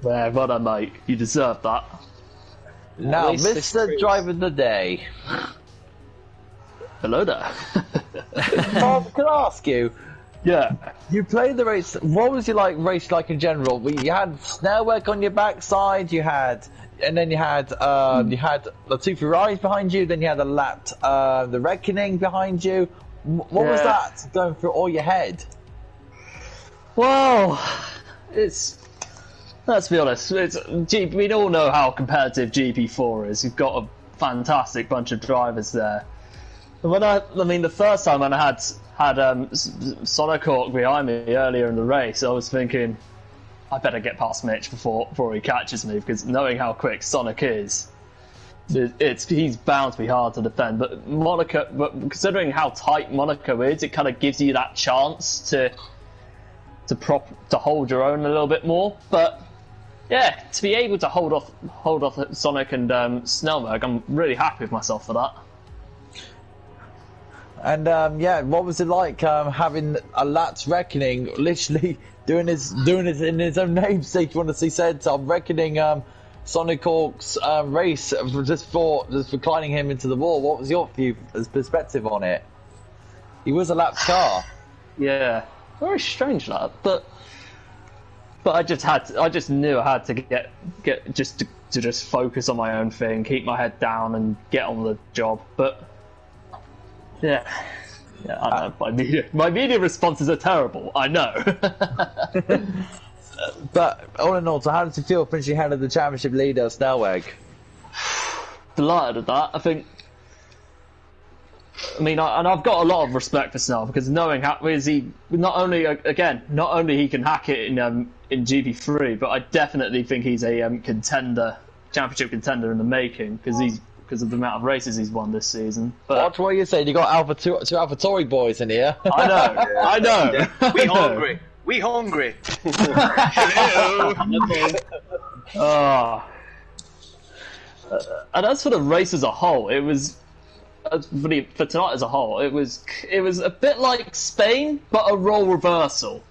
Yeah, well done, mate. You deserve that. Now, Mr. Driver of the Day. Hello there. Tom, can I ask you? Yeah. You played the race. What was your race like in general? You had snail work on your backside. You had the two Ferraris behind you. Then you had the Reckoning behind you. What was that going through all your head? Well, let's be honest. We all know how competitive GP4 is. You've got a fantastic bunch of drivers there. And the first time when I had Sonic behind me earlier in the race, I was thinking, I better get past Mitch before he catches me, because knowing how quick Sonic is, he's bound to be hard to defend. But considering how tight Monaco is, it kind of gives you that chance to hold your own a little bit more. But yeah, to be able to hold off Sonic and Snellberg, I'm really happy with myself for that. And what was it like having a Lat's Reckoning literally doing his in his own namesake? You want to see said I'm reckoning Sonic Hawk's race just for declining him into the wall. What was your perspective on it? He was a Lat's car. Yeah, very strange that, but I just knew I had to get just focus on my own thing, keep my head down, and get on with the job. But yeah, I don't know. My media responses are terrible. I know. But all in all, so how does it feel finishing ahead of the championship leader, Snellweg? Delighted at that. And I've got a lot of respect for Snell, because knowing how is he not only he can hack it in GP3, but I definitely think he's a championship contender in the making, because of the amount of races he's won this season. But watch what you're saying. You got two AlphaTauri boys in here. I know. We hungry. We hungry. And as for the race as a whole, it was for tonight as a whole, it was a bit like Spain, but a role reversal,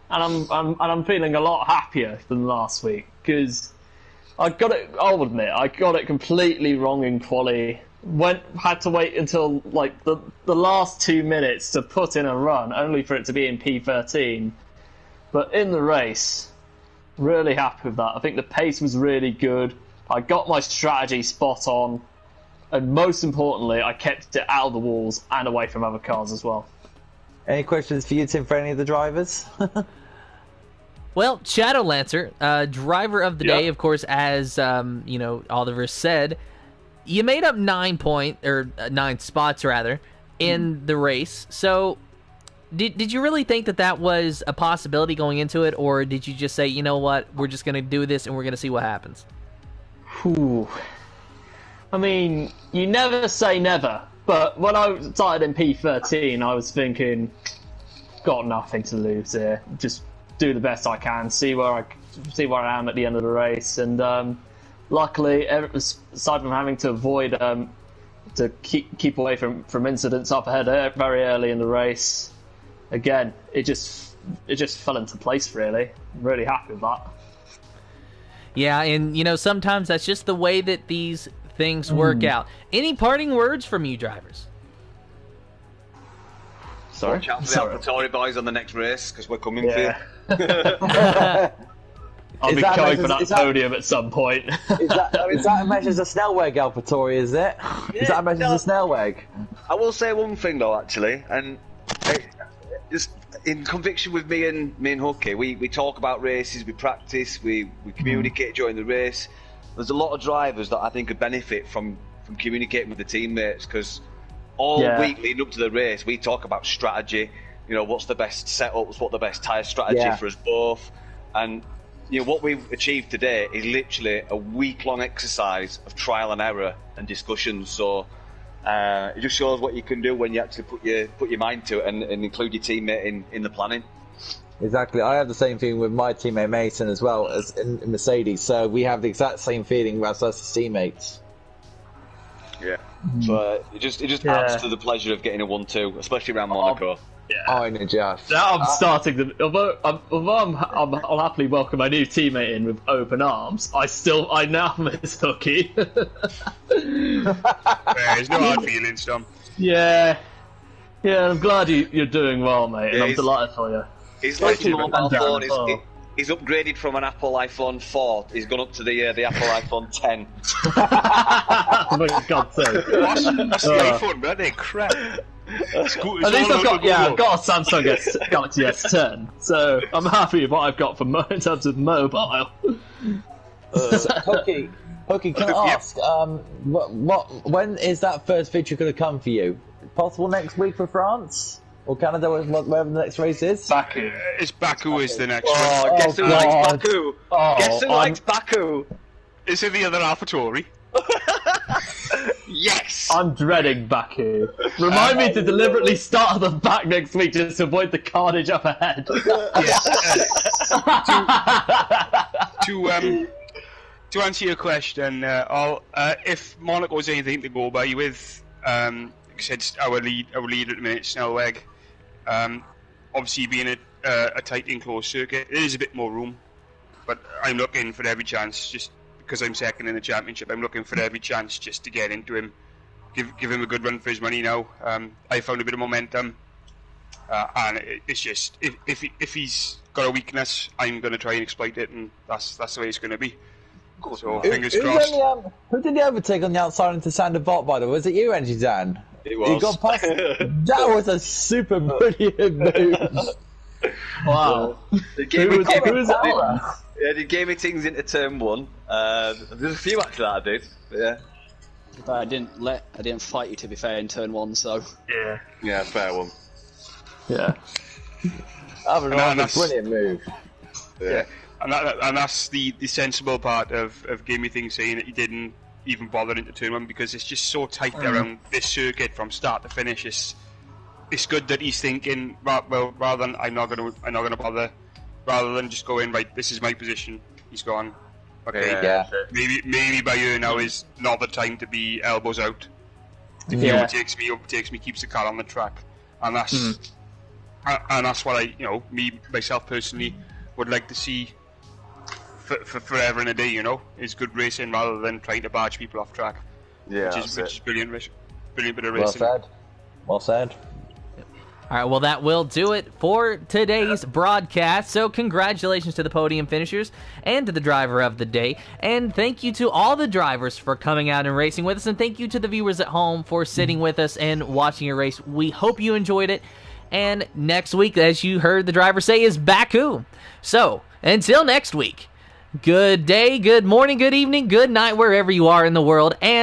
and I'm feeling a lot happier than last week, because I'll admit I got it completely wrong in quali. Had to wait until the last 2 minutes to put in a run, only for it to be in P13. But in the race, Really happy with that. I think the pace was really good. I got my strategy spot on, and most importantly, I kept it out of the walls and away from other cars as well. Any questions for you, Tim, for any of the drivers? Well, Shadowlancer, driver of the day, of course, as Oliver said, you made up 9 spots rather in the race. So, did you really think that was a possibility going into it, or did you just say, you know what, we're just going to do this and we're going to see what happens? Whew. I mean, you never say never, but when I started in P13, I was thinking, got nothing to lose here. Just do the best I can, see where I am at the end of the race, and luckily, aside from having to avoid to keep away from incidents up ahead very early in the race, again, it just fell into place. Really, I'm really happy with that. Yeah, and sometimes that's just the way that these things work out. Any parting words from you drivers? Sorry? Watch out for the AlphaTauri boys on the next race, because we're coming for you. I'll be going for that podium at some point. Is that a measure as a Snellweg AlphaTauri, is it? Yeah, is that a measure as a Snellweg? I will say one thing though, actually, and just in conviction with me and Hooky, we talk about races, we practice, we communicate during the race. There's a lot of drivers that I think could benefit from communicating with the teammates, because all week leading up to the race, we talk about strategy. What's the best setups, what the best tyre strategy for us both, and what we've achieved today is literally a week-long exercise of trial and error and discussions. So it just shows what you can do when you actually put your mind to it and include your teammate in the planning. Exactly. I have the same feeling with my teammate Mason as well as in Mercedes. So we have the exact same feeling about us as teammates. Yeah. So it just adds to the pleasure of getting a 1-2, especially around Monaco. Yeah. I know, Josh. Now I'm starting to. Although I'll happily welcome my new teammate in with open arms, I now miss Hooky. There's no hard feelings, Tom. Yeah. I'm glad you're doing well, mate, and I'm delighted for you. He's like his mobile phone. He's upgraded from an Apple iPhone 4. He's gone up to the Apple iPhone 10. For God's sake. What's the iPhone, man? They're crap. At least I've got a Samsung Galaxy S10, so I'm happy with what I've got in terms of mobile. Hooky, can I ask, when is that first feature going to come for you? Possible next week for France? Or Canada, wherever the next race is? Baku. It's Baku is the next one. Guess who likes Baku? Guess who likes Baku? Is it the other AlphaTauri? Yes! I'm dreading Baku. Remind me to deliberately start at the back next week just to avoid the carnage up ahead. To answer your question, if Monaco is anything to go by with, said our lead at the minute, Snellweg. Obviously, being a tight enclosed circuit, there is a bit more room, but I'm looking for every chance. Just because I'm second in the championship, I'm looking for every chance just to get into him, give him a good run for his money now. I found a bit of momentum, and it's just if he's got a weakness, I'm going to try and exploit it, and that's the way it's going to be. So fingers crossed. Who did he overtake on the outside into Sander Bot, by the way? Was it you, Angie Dan? It was. He got past. That was a super brilliant move. Wow. They gave me things into turn one. There's a few actually that I did. But yeah. But I didn't fight you, to be fair, in turn one. So. Yeah, fair one. Yeah. That was a brilliant move. Yeah. And that's the sensible part of Gamey Thing saying that he didn't even bother into turn one, because it's just so tight around this circuit from start to finish. It's good that he's thinking, well, rather than I'm not gonna bother, rather than just going, right, this is my position. He's gone. Okay, maybe by here now is not the time to be elbows out. If he overtakes me, keeps the car on the track, and that's what myself personally would like to see for forever and a day, is good racing rather than trying to barge people off track. Yeah, which is brilliant bit of racing. Well said. All right, well, that will do it for today's broadcast. So congratulations to the podium finishers and to the driver of the day. And thank you to all the drivers for coming out and racing with us. And thank you to the viewers at home for sitting with us and watching your race. We hope you enjoyed it. And next week, as you heard the driver say, is Baku. So until next week, good day, good morning, good evening, good night, wherever you are in the world. And